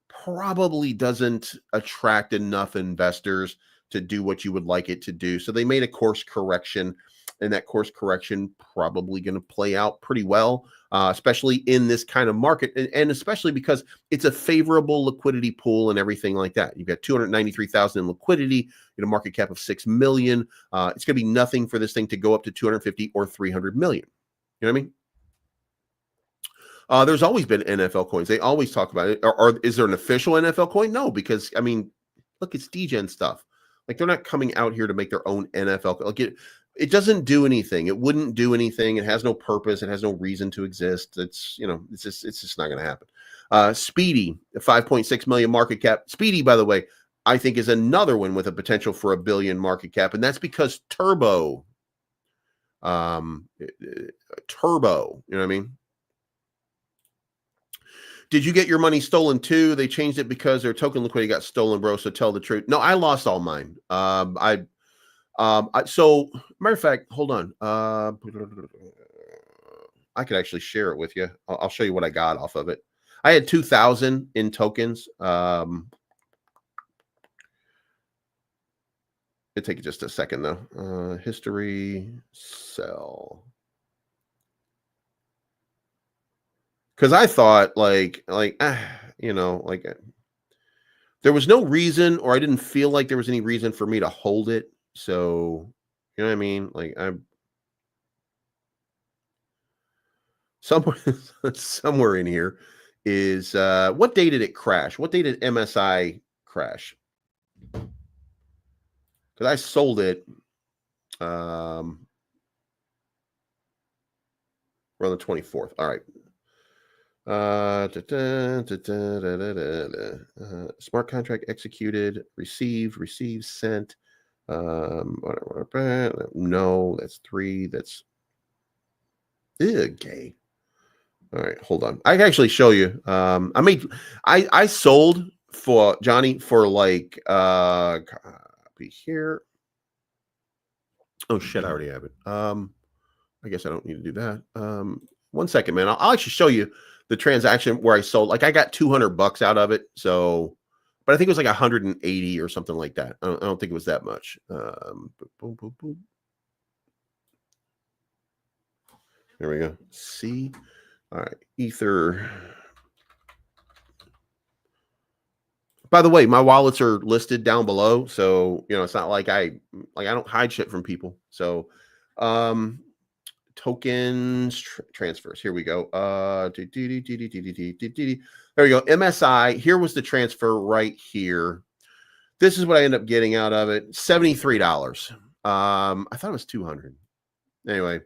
probably doesn't attract enough investors to do what you would like it to do. So they made a course correction, and that course correction probably going to play out pretty well, especially in this kind of market, and especially because it's a favorable liquidity pool and everything like that. You've got 293,000 in liquidity, market cap of 6 million. It's going to be nothing for this thing to go up to 250 or 300 million. You know what I mean? There's always been NFL coins. They always talk about it. Or is there an official NFL coin? No, because look, it's degen stuff. Like, they're not coming out here to make their own NFL. it doesn't do anything. It wouldn't do anything. It has no purpose. It has no reason to exist. It's, you know, it's just not going to happen. Speedy, 5.6 million market cap. Speedy, by the way, I think is another one with a potential for $1 billion market cap. And that's because Turbo, you know what I mean? Did you get your money stolen too? They changed it because their token liquidity got stolen, bro. So tell the truth. No, I lost all mine. So matter of fact, hold on. I could actually share it with you. I'll show you what I got off of it. I had 2,000 in tokens. It'll take just a second though. History, sell. Because I thought you know, like there was no reason, or I didn't feel like there was any reason for me to hold it. So, you know what I mean? Like I'm somewhere in here is what day did it crash? What day did MSI crash? Because I sold it around the 24th. All right. Smart contract executed, received, sent. Whatever. No, that's 3. That's okay. All right, hold on. I can actually show you. I sold for Johnny for like copy here. Oh shit, I already have it. I guess I don't need to do that. 1 second, man. I'll actually show you the transaction where I sold. Like I got $200 out of it. So, but I think it was like 180 or something like that. I don't think it was that much. Boom, boom, boom. There we go. See. All right, Ether. By the way, my wallets are listed down below, so you know it's not like I don't hide shit from people. So, tokens transfers. Here we go. There we go. MSI. Here was the transfer right here. This is what I ended up getting out of it. $73. I thought it was 200. Anyway.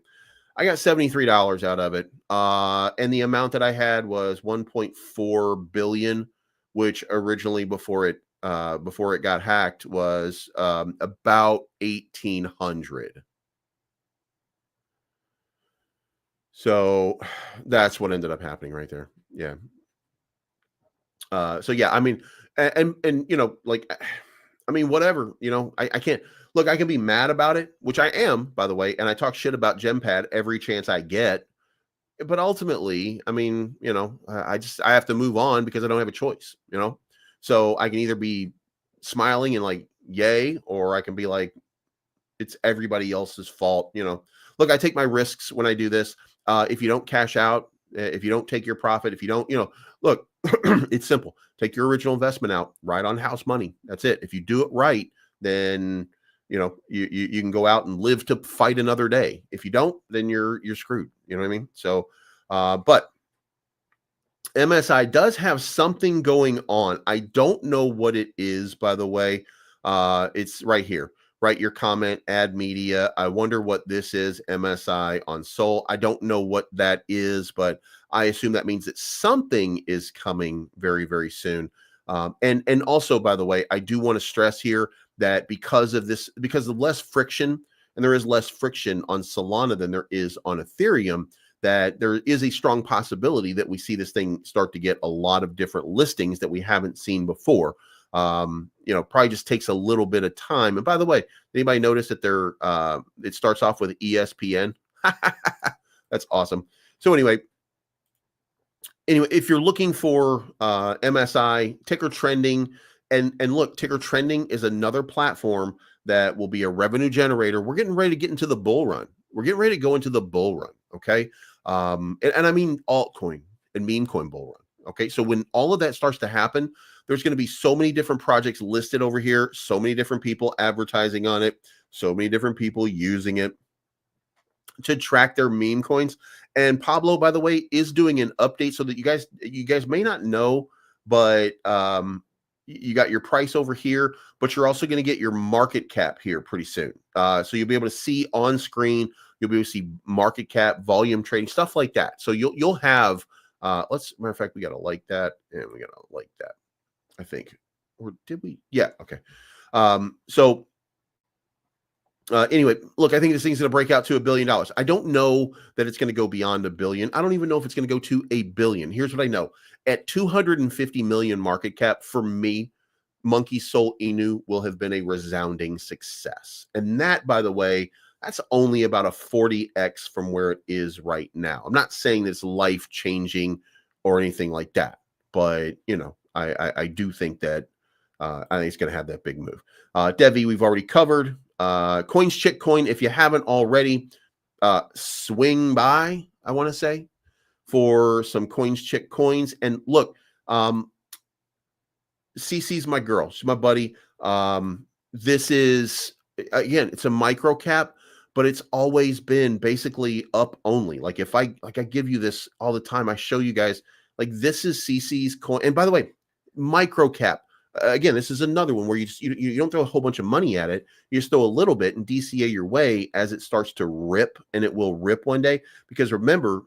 I got $73 out of it. And the amount that I had was 1.4 billion, which originally before it got hacked was about 1,800. So that's what ended up happening right there. Yeah. So yeah, I mean, and you know, like, I mean, whatever, you know, I can't. Look, I can be mad about it, which I am, by the way, and I talk shit about GemPad every chance I get. But ultimately, I mean, you know, I have to move on because I don't have a choice, you know? So I can either be smiling and like, yay, or I can be like, it's everybody else's fault, you know? Look, I take my risks when I do this. If you don't cash out, if you don't take your profit, if you don't, you know, look, it's simple. Take your original investment out, right on house money. That's it. If you do it right, then you know, you can go out and live to fight another day. If you don't, then you're screwed. You know what I mean? So, but MSI does have something going on. I don't know what it is, by the way. It's right here. Write your comment, add media. I wonder what this is, MSI on Sol. I don't know what that is, but I assume that means that something is coming very, very soon. And also, by the way, I do want to stress here that because of less friction, and there is less friction on Solana than there is on Ethereum, that there is a strong possibility that we see this thing start to get a lot of different listings that we haven't seen before. You know, probably just takes a little bit of time. And by the way, anybody notice that it starts off with ESPN? That's awesome. So anyway, if you're looking for MSI, ticker trending, and look, ticker trending is another platform that will be a revenue generator. We're getting ready to get into the bull run. We're getting ready to go into the bull run. Okay. And I mean altcoin and meme coin bull run. Okay. So when all of that starts to happen, there's going to be so many different projects listed over here, so many different people advertising on it, so many different people using it to track their meme coins. And Pablo, by the way, is doing an update so that you guys may not know, but you got your price over here, but you're also going to get your market cap here pretty soon. So you'll be able to see on screen, you'll be able to see market cap, volume trading, stuff like that. So you'll have, matter of fact, we got to like that, and we got to like that, I think. Or did we? Yeah, okay. Anyway, look, I think this thing's going to break out to $1 billion. I don't know that it's going to go beyond $1 billion. I don't even know if it's going to go to $1 billion. Here's what I know. At 250 million market cap, for me, Monkey Soul Inu will have been a resounding success. And that, by the way, that's only about a 40x from where it is right now. I'm not saying that it's life-changing or anything like that, but, you know, I do think that I think it's going to have that big move. Devi, we've already covered. Coins Chick Coin, if you haven't already, swing by, I want to say, for some Coins Chick coins. And look, CC's my girl. She's my buddy. This is, again, it's a micro cap, but it's always been basically up only. Like I give you this all the time. I show you guys, like, this is CC's coin. And by the way, micro cap. Again, this is another one where you don't throw a whole bunch of money at it. You just throw a little bit and DCA your way as it starts to rip, and it will rip one day. Because remember,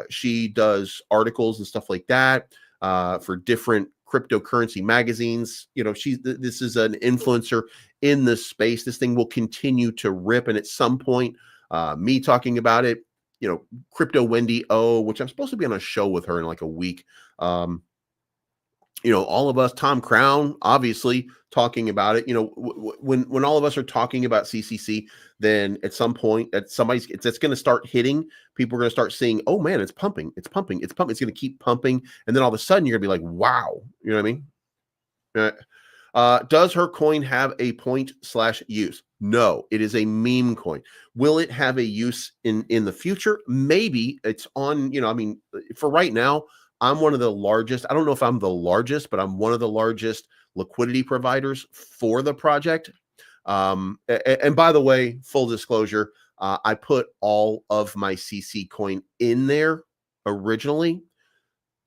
she does articles and stuff like that for different cryptocurrency magazines. You know, this is an influencer in this space. This thing will continue to rip, and at some point, me talking about it, you know, Crypto Wendy O, which I'm supposed to be on a show with her in like a week. You know, all of us, Tom Crown, obviously talking about it. You know, when all of us are talking about CCC, then at some point, that's going to start hitting. People are going to start seeing, oh man, it's pumping, it's pumping, it's pumping. It's going to keep pumping, and then all of a sudden you're going to be like, wow, you know what I mean? Does her coin have a point/use? No, it is a meme coin. Will it have a use in the future? Maybe. It's on. You know, I mean, for right now, I'm one of the largest. I don't know if I'm the largest, but I'm one of the largest liquidity providers for the project. And by the way, full disclosure, I put all of my CC coin in there originally,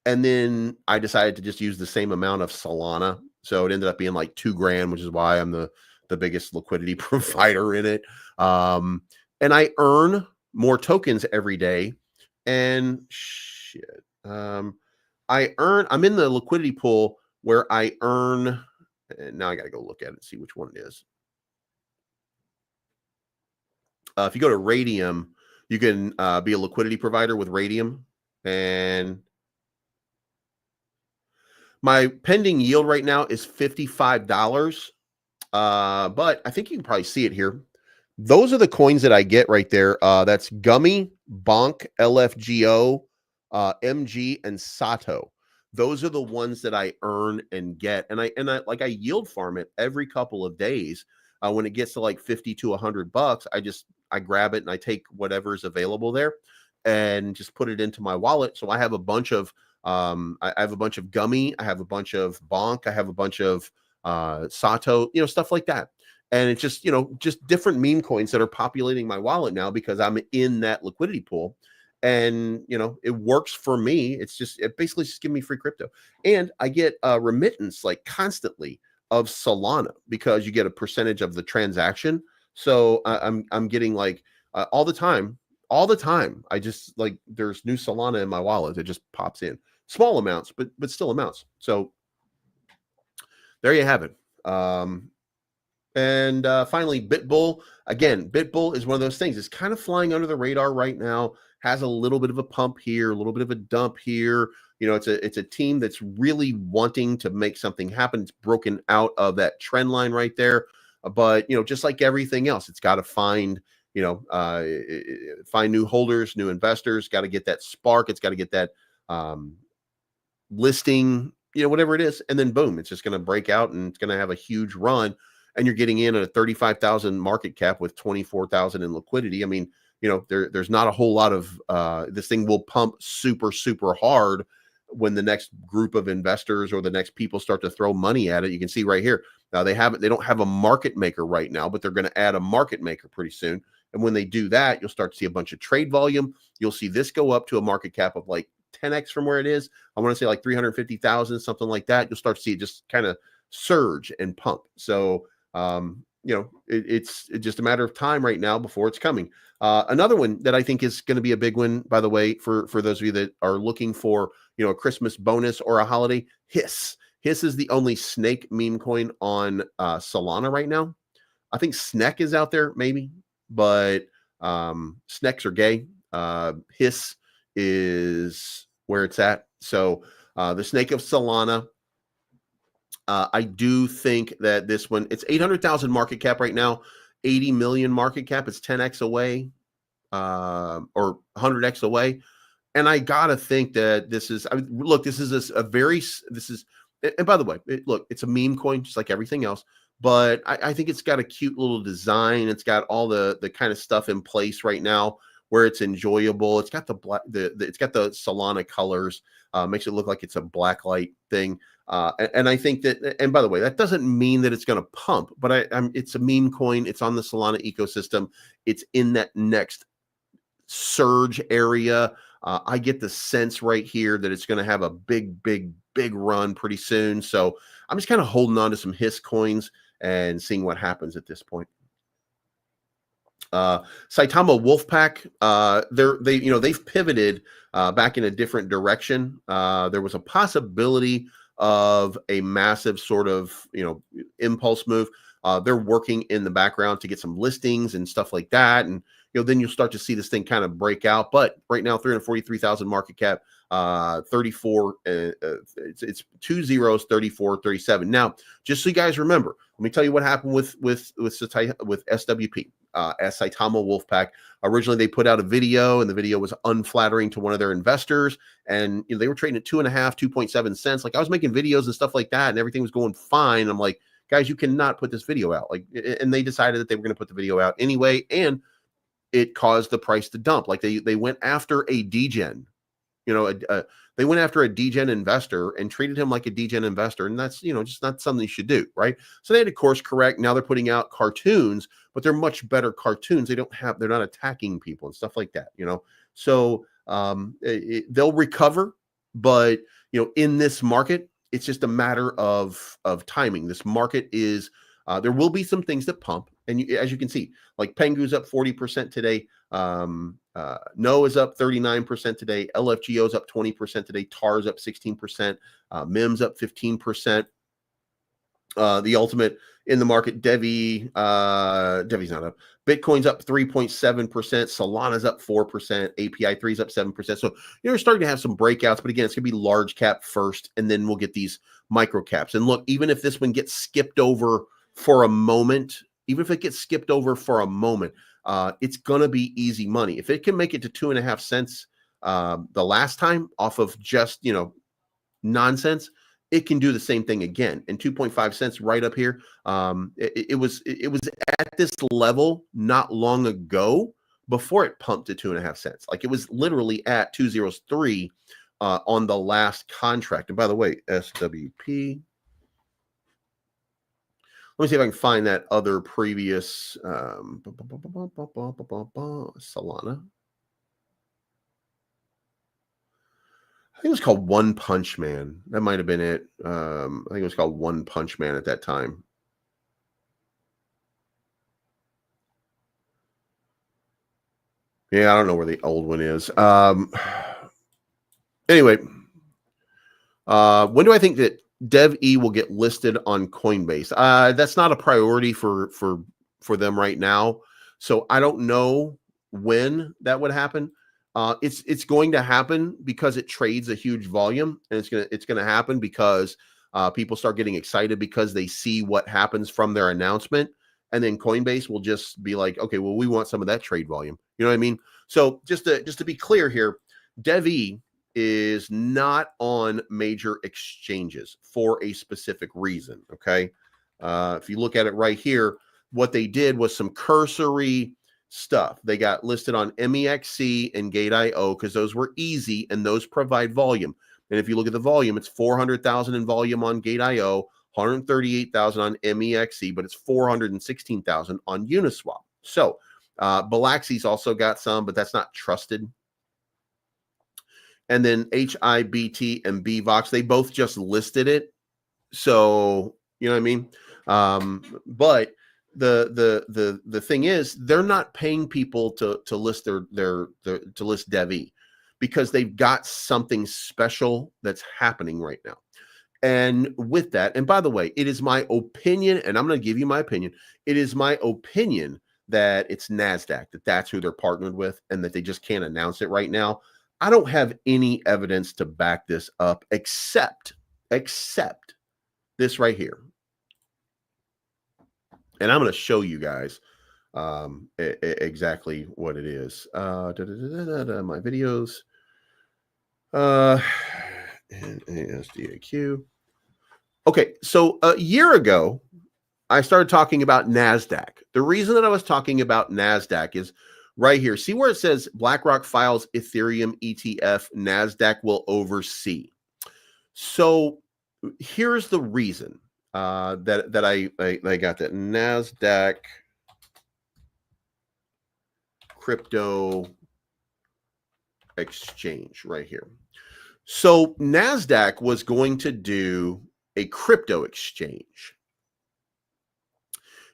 and then I decided to just use the same amount of Solana. So it ended up being like $2,000, which is why I'm the biggest liquidity provider in it. And I earn more tokens every day. And shit. I'm in the liquidity pool where I earn, and now I got to go look at it and see which one it is. If you go to Radium, you can be a liquidity provider with Radium. And my pending yield right now is $55. But I think you can probably see it here. Those are the coins that I get right there. That's Gummy, Bonk, LFGO, MG, and Sato. Those are the ones that I earn and get, and I like, I yield farm it every couple of days. When it gets to like $50 to $100, I grab it and I take whatever is available there and just put it into my wallet. So I have a bunch of I have a bunch of Gummy, I have a bunch of Bonk, I have a bunch of Sato, you know, stuff like that. And it's just, you know, just different meme coins that are populating my wallet now because I'm in that liquidity pool. And, you know, it works for me. It basically just gives me free crypto. And I get a remittance like constantly of Solana because you get a percentage of the transaction. So I'm getting like all the time. I just, like, there's new Solana in my wallet. It just pops in small amounts, but still amounts. So there you have it. And finally, BitBull. Again, BitBull is one of those things. It's kind of flying under the radar right now. Has a little bit of a pump here, a little bit of a dump here. You know, it's a team that's really wanting to make something happen. It's broken out of that trend line right there. But, you know, just like everything else, it's got to find, you know, find new holders, new investors, got to get that spark. It's got to get that listing, you know, whatever it is. And then boom, it's just going to break out and it's going to have a huge run. And you're getting in at a 35,000 market cap with 24,000 in liquidity. I mean, you know, there's not a whole lot of this thing will pump super, super hard when the next group of investors or the next people start to throw money at it. You can see right here. Now they don't have a market maker right now, but they're going to add a market maker pretty soon. And when they do that, you'll start to see a bunch of trade volume. You'll see this go up to a market cap of like 10x from where it is. I want to say like 350,000, something like that. You'll start to see it just kind of surge and pump. So, it's just a matter of time right now before it's coming. Another one that I think is going to be a big one, by the way, for those of you that are looking for, a Christmas bonus or a holiday, Hiss. Hiss is the only snake meme coin on Solana right now. I think Snek is out there maybe, but Sneks are gay. Hiss is where it's at. So the snake of Solana, I do think that this one, it's 800,000 market cap right now, 80 million market cap. It's 10x away, or 100x away. And I gotta think that this is, look, this is and by the way, it's a meme coin, just like everything else. But I think it's got a cute little design. It's got all the kind of stuff in place right now where it's enjoyable. It's got the black, it's got the Solana colors, makes it look like it's a blacklight thing. And I think that, and by the way, that doesn't mean that it's going to pump, but it's a meme coin. It's on the Solana ecosystem. It's in that next surge area. I get the sense right here that it's going to have a big run pretty soon. So I'm just kind of holding on to some Hiss coins and seeing what happens at this point. Saitama Wolfpack, they've pivoted back in a different direction. There was a possibility of a massive sort of impulse move. They're working in the background to get some listings and stuff like that, and then you'll start to see this thing kind of break out. But right now, 343,000 market cap, 34. It's 2 zeros, 34, 37. Now, just so you guys remember, let me tell you what happened with SWP. Saitama Wolfpack. Originally, they put out a video, and the video was unflattering to one of their investors, and they were trading at 2.7 cents. Like, I was making videos and stuff like that, and everything was going fine. I'm like, guys, you cannot put this video out. And they decided that they were going to put the video out anyway, and it caused the price to dump. Like, they went after a degen. They went after a degen investor and treated him like a degen investor. And that's, just not something you should do. Right. So they had to course correct. Now they're putting out cartoons, but they're much better cartoons. They're not attacking people and stuff like that, So they'll recover, but in this market, it's just a matter of timing. This market is, there will be some things that pump. And as you can see, like Pengu's up 40% today. No is up 39% today. LFGO is up 20% today. TAR is up 16%. MIM's up 15%. The ultimate in the market, Devi's not up. Bitcoin's up 3.7%. Solana's up 4%. API 3 is up 7%. So you're starting to have some breakouts, but again, it's going to be large cap first, and then we'll get these micro caps. And look, even if this one gets skipped over for a moment, it's going to be easy money. If it can make it to 2.5 cents the last time off of just, nonsense, it can do the same thing again. And 2.5 cents right up here. It was at this level not long ago before it pumped to 2.5 cents. Like, it was literally at 203 on the last contract. And by the way, SWP. Let me see if I can find that other previous Solana. I think it was called One Punch Man. That might have been it. I think it was called One Punch Man at that time. Yeah, I don't know where the old one is. Anyway, when do I think that DevE will get listed on Coinbase? That's not a priority for them right now. So I don't know when that would happen. It's going to happen because it trades a huge volume, and it's gonna happen because people start getting excited because they see what happens from their announcement, and then Coinbase will just be like, okay, well, we want some of that trade volume. You know what I mean? So just to be clear here, DevE is not on major exchanges for a specific reason. Okay. If you look at it right here, what they did was some cursory stuff. They got listed on MEXC and Gate.io because those were easy and those provide volume. And if you look at the volume, it's 400,000 in volume on Gate.io, 138,000 on MEXC, but it's 416,000 on Uniswap. So Bilaxi's also got some, but that's not trusted. And then HIBT and BVOX, they both just listed it. So, You know what I mean? But the thing is, they're not paying people to list their to list DevE because they've got something special that's happening right now. And with that, and by the way, it is my opinion, and I'm going to give you my opinion. It is my opinion that it's NASDAQ, that's who they're partnered with, and that they just can't announce it right now. I don't have any evidence to back this up except this right here. And I'm going to show you guys exactly what it is. My videos. And ASDAQ. Okay, so a year ago, I started talking about NASDAQ. The reason that I was talking about NASDAQ is right here. See where it says BlackRock files Ethereum ETF, NASDAQ will oversee. So here's the reason that I got that NASDAQ crypto exchange right here. So NASDAQ was going to do a crypto exchange.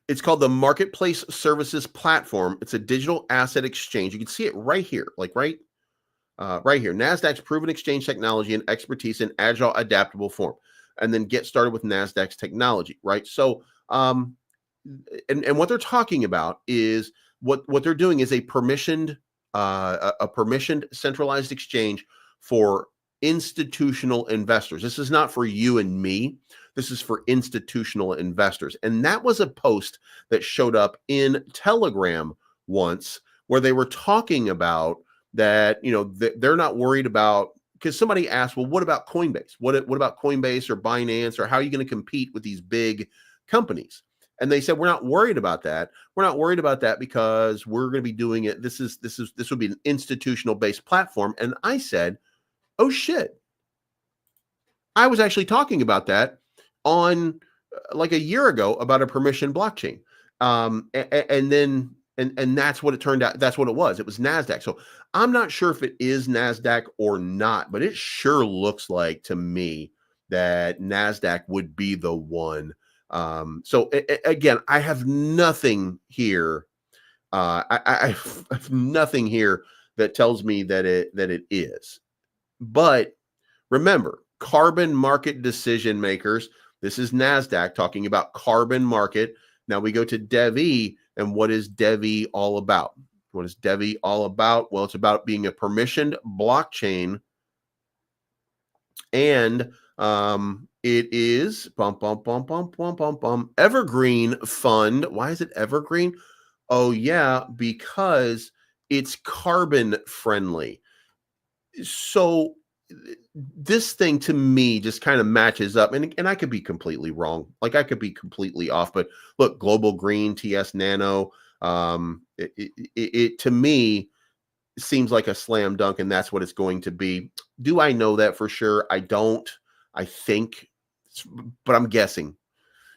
It's called the Marketplace Services Platform. It's a digital asset exchange. You can see it right here, like right here. NASDAQ's proven exchange technology and expertise in agile, adaptable form. And then get started with NASDAQ's technology, right? So, and what they're talking about is what they're doing is a permissioned centralized exchange for institutional investors. This is not for you and me. This is for institutional investors. And that was a post that showed up in Telegram once where they were talking about that, you know, they're not worried about, because somebody asked, well, what about Coinbase? What about Coinbase or Binance, or how are you going to compete with these big companies? And they said, we're not worried about that. We're not worried about that because we're going to be doing it. This would be an institutional based platform. And I said, oh shit. I was actually talking about that on like a year ago about a permission blockchain. And that's what it turned out. That's what it was. It was NASDAQ. So I'm not sure if it is NASDAQ or not, but it sure looks like to me that NASDAQ would be the one. So again, I have nothing here. I have nothing here that tells me that it is. But remember, carbon market decision makers. This is NASDAQ talking about carbon market. Now we go to DevE, and what is DevE all about? What is DevE all about? Well, it's about being a permissioned blockchain, and it is evergreen fund. Why is it evergreen? Oh yeah, because it's carbon friendly. So this thing to me just kind of matches up, and I could be completely wrong. Like I could be completely off, but look, Global Green, TS Nano, it to me seems like a slam dunk, and that's what it's going to be. Do I know that for sure? I don't. I think, but I'm guessing. You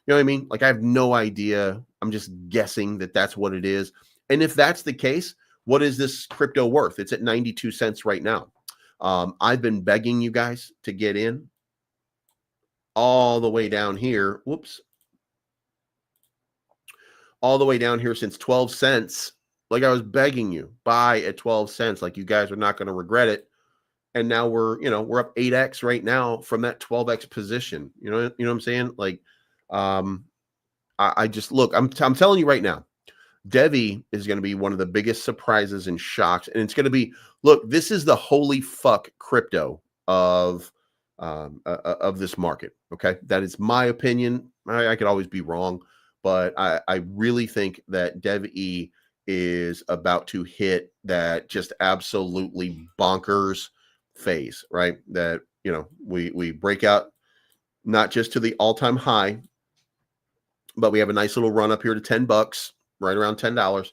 know what I mean? Like I have no idea. I'm just guessing that that's what it is. And if that's the case, what is this crypto worth? It's at 92 cents right now. I've been begging you guys to get in all the way down here. Whoops. All the way down here since 12 cents. Like I was begging you, buy at 12 cents. Like you guys are not going to regret it. And now we're up 8x right now from that 12x position. You know what I'm saying? Like, I just look, I'm telling you right now, DevE is going to be one of the biggest surprises and shocks. And it's going to be, look, this is the holy fuck crypto of this market. Okay. That is my opinion. I could always be wrong, but I really think that DevE is about to hit that just absolutely bonkers phase, right? That, we break out not just to the all-time high, but we have a nice little run up here to $10, right around $10.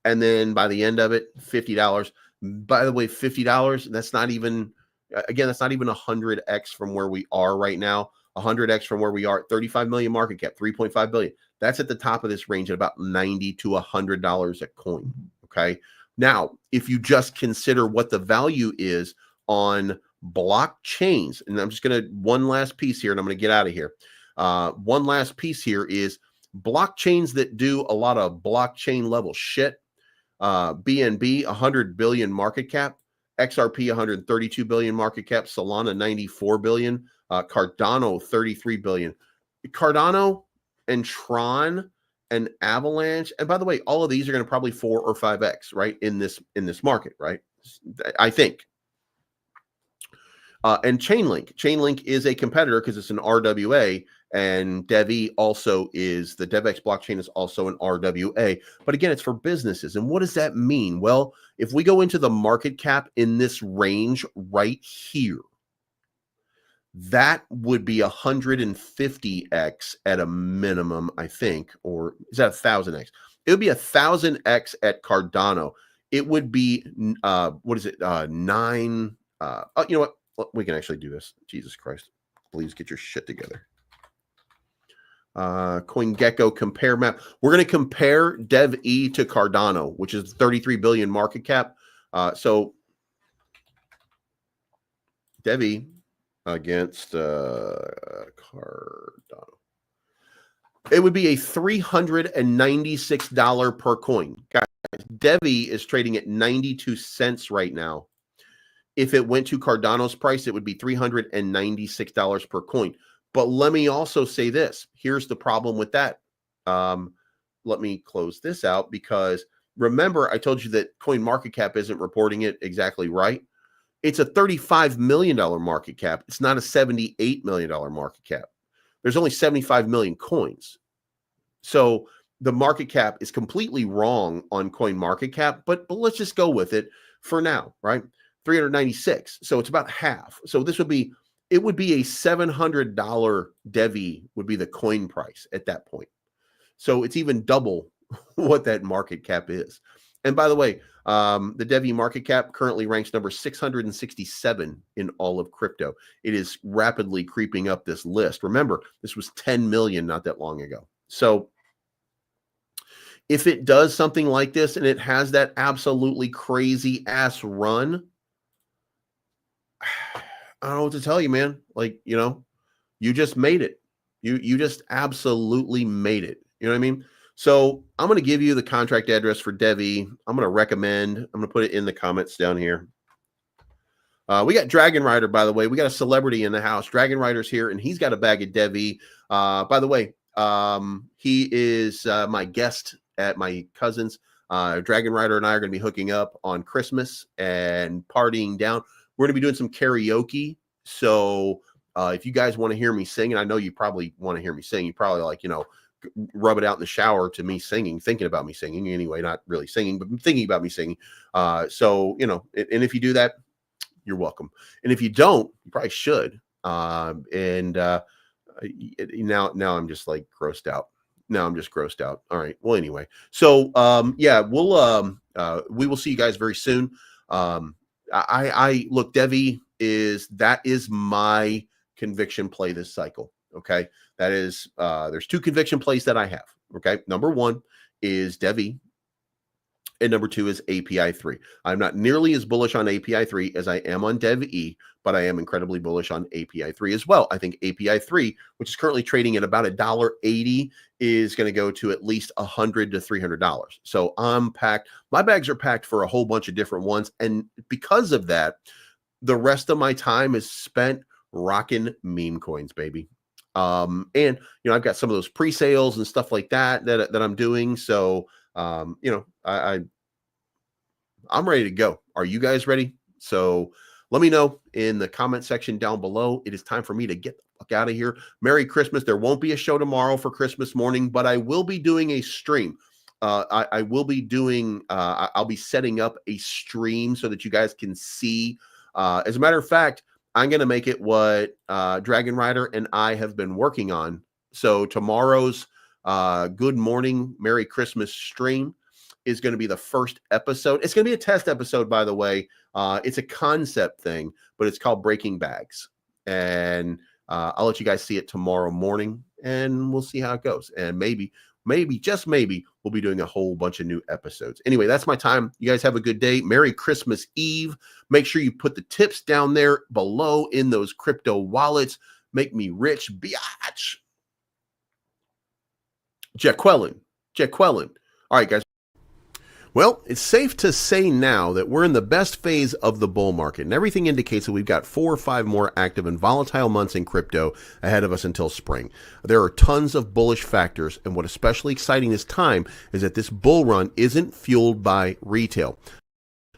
And then by the end of it, $50. By the way, $50, that's not even 100x from where we are right now. 100x from where we are at 35 million market cap, 3.5 billion. That's at the top of this range at about $90 to $100 a coin. Okay. Now, if you just consider what the value is on blockchains, and I'm just going to one last piece here and I'm going to get out of here. One last piece here is blockchains that do a lot of blockchain level shit. BNB, 100 billion market cap. XRP, 132 billion market cap. Solana, 94 billion. Cardano, 33 billion. Cardano and Tron and Avalanche, and by the way, all of these are going to probably 4 or 5x, right, in this market, right? I think. And Chainlink is a competitor because it's an RWA, and Devi also is, the DevX blockchain is also an RWA. But again, it's for businesses. And what does that mean? Well, if we go into the market cap in this range right here, that would be 150x at a minimum, I think, or is that 1,000x? It would be 1,000x at Cardano. It would be, what is it? 9, oh, you know what? We can actually do this. Jesus Christ. Please get your shit together. CoinGecko compare map. We're going to compare DevE to Cardano, which is 33 billion market cap. So DevE against Cardano. It would be a $396 per coin. Guys, DevE is trading at 92 cents right now. If it went to Cardano's price, it would be $396 per coin. But let me also say this. Here's the problem with that. Let me close this out because remember, I told you that CoinMarketCap isn't reporting it exactly right. It's a $35 million market cap. It's not a $78 million market cap. There's only 75 million coins. So the market cap is completely wrong on CoinMarketCap, but let's just go with it for now, right? 396. So it's about half. So this would be, it would be a $700 DevE would be the coin price at that point. So it's even double what that market cap is. And by the way, the DevE market cap currently ranks number 667 in all of crypto. It is rapidly creeping up this list. Remember, this was 10 million not that long ago. So if it does something like this and it has that absolutely crazy ass run, I don't know what to tell you, man. Like, you know, you just made it. You just absolutely made it. You know what I mean? So I'm going to give you the contract address for DevE. I'm going to recommend, I'm going to put it in the comments down here. We got Dragon Rider, by the way. We got a celebrity in the house. Dragon Rider's here, and he's got a bag of DevE. By the way, he is my guest at my cousin's. Dragon Rider and I are going to be hooking up on Christmas and partying down. We're going to be doing some karaoke. So if you guys want to hear me sing, and I know you probably want to hear me sing, you probably like, you know, rub it out in the shower to me singing, thinking about me singing anyway, not really singing, but thinking about me singing. So, you know, and if you do that, you're welcome. And if you don't, you probably should. Now I'm just like grossed out. Now I'm just grossed out. All right. Well, anyway, so yeah, we will see you guys very soon. I look, DevE is my conviction play this cycle. Okay. That is, there's 2 conviction plays that I have. Okay. Number 1 is DevE. And number 2 is API 3. I'm not nearly as bullish on API 3 as I am on DevE, but I am incredibly bullish on API 3 as well. I think API 3, which is currently trading at about $1.80, is going to go to at least $100 to $300. So I'm packed. My bags are packed for a whole bunch of different ones. And because of that, the rest of my time is spent rocking meme coins, baby. And, you know, I've got some of those pre-sales and stuff like that I'm doing. So, you know, I'm ready to go. Are you guys ready? So let me know in the comment section down below. It is time for me to get the fuck out of here. Merry Christmas. There won't be a show tomorrow for Christmas morning, but I will be doing a stream. I will be doing, I'll be setting up a stream so that you guys can see. As a matter of fact, I'm going to make it what Dragon Rider and I have been working on. So tomorrow's Good Morning, Merry Christmas stream is going to be the first episode. It's going to be a test episode, by the way. It's a concept thing, but it's called Breaking Bags. And I'll let you guys see it tomorrow morning, and we'll see how it goes. And maybe, just maybe, we'll be doing a whole bunch of new episodes. Anyway, that's my time. You guys have a good day. Merry Christmas Eve. Make sure you put the tips down there below in those crypto wallets. Make me rich, biatch. Jequelin. All right, guys. Well, it's safe to say now that we're in the best phase of the bull market, and everything indicates that we've got 4 or 5 more active and volatile months in crypto ahead of us until spring. There are tons of bullish factors, and what's especially exciting this time is that this bull run isn't fueled by retail.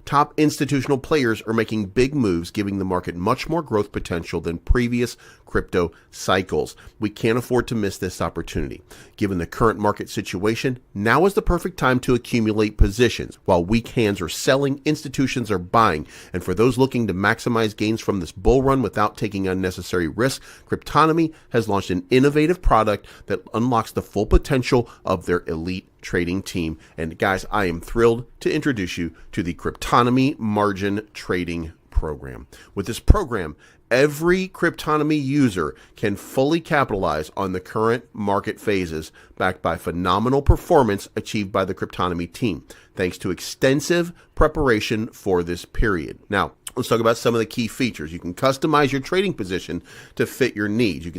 Top institutional players are making big moves, giving the market much more growth potential than previous crypto cycles. We can't afford to miss this opportunity. Given the current market situation, now is the perfect time to accumulate positions. While weak hands are selling, institutions are buying. And for those looking to maximize gains from this bull run without taking unnecessary risk, Cryptonomy has launched an innovative product that unlocks the full potential of their elite trading team. And guys, I am thrilled to introduce you to the Cryptonomy Margin Trading Program. With this program, every Cryptonomy user can fully capitalize on the current market phases, backed by phenomenal performance achieved by the Cryptonomy team, thanks to extensive preparation for this period. Now, let's talk about some of the key features. You can customize your trading position to fit your needs. You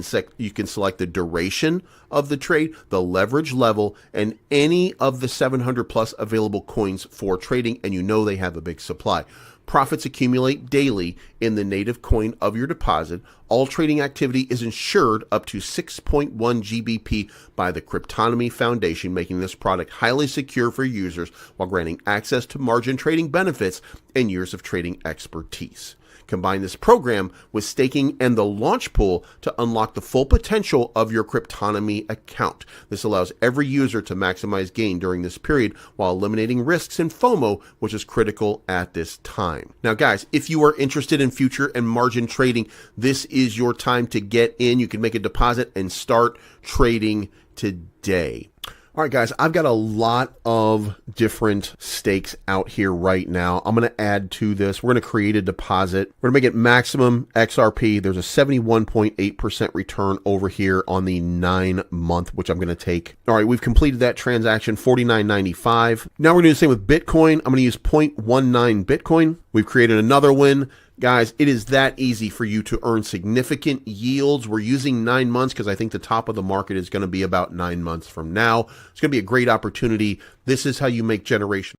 can select the duration of the trade, the leverage level, and any of the 700 plus available coins for trading, and you know they have a big supply. Profits accumulate daily in the native coin of your deposit. All trading activity is insured up to 6.1 GBP by the Cryptonomy Foundation, making this product highly secure for users while granting access to margin trading benefits and years of trading expertise. Combine this program with staking and the Launchpool to unlock the full potential of your Cryptonomy account. This allows every user to maximize gain during this period while eliminating risks and FOMO, which is critical at this time. Now, guys, if you are interested in future and margin trading, this is your time to get in. You can make a deposit and start trading today. All right, guys, I've got a lot of different stakes out here right now. I'm going to add to this. We're going to create a deposit. We're going to make it maximum XRP. There's a 71.8% return over here on the 9-month, which I'm going to take. All right, we've completed that transaction, $49.95. Now we're going to do the same with Bitcoin. I'm going to use 0.19 Bitcoin. We've created another win. Guys, it is that easy for you to earn significant yields. We're using 9 months because I think the top of the market is going to be about 9 months from now. It's going to be a great opportunity. This is how you make generational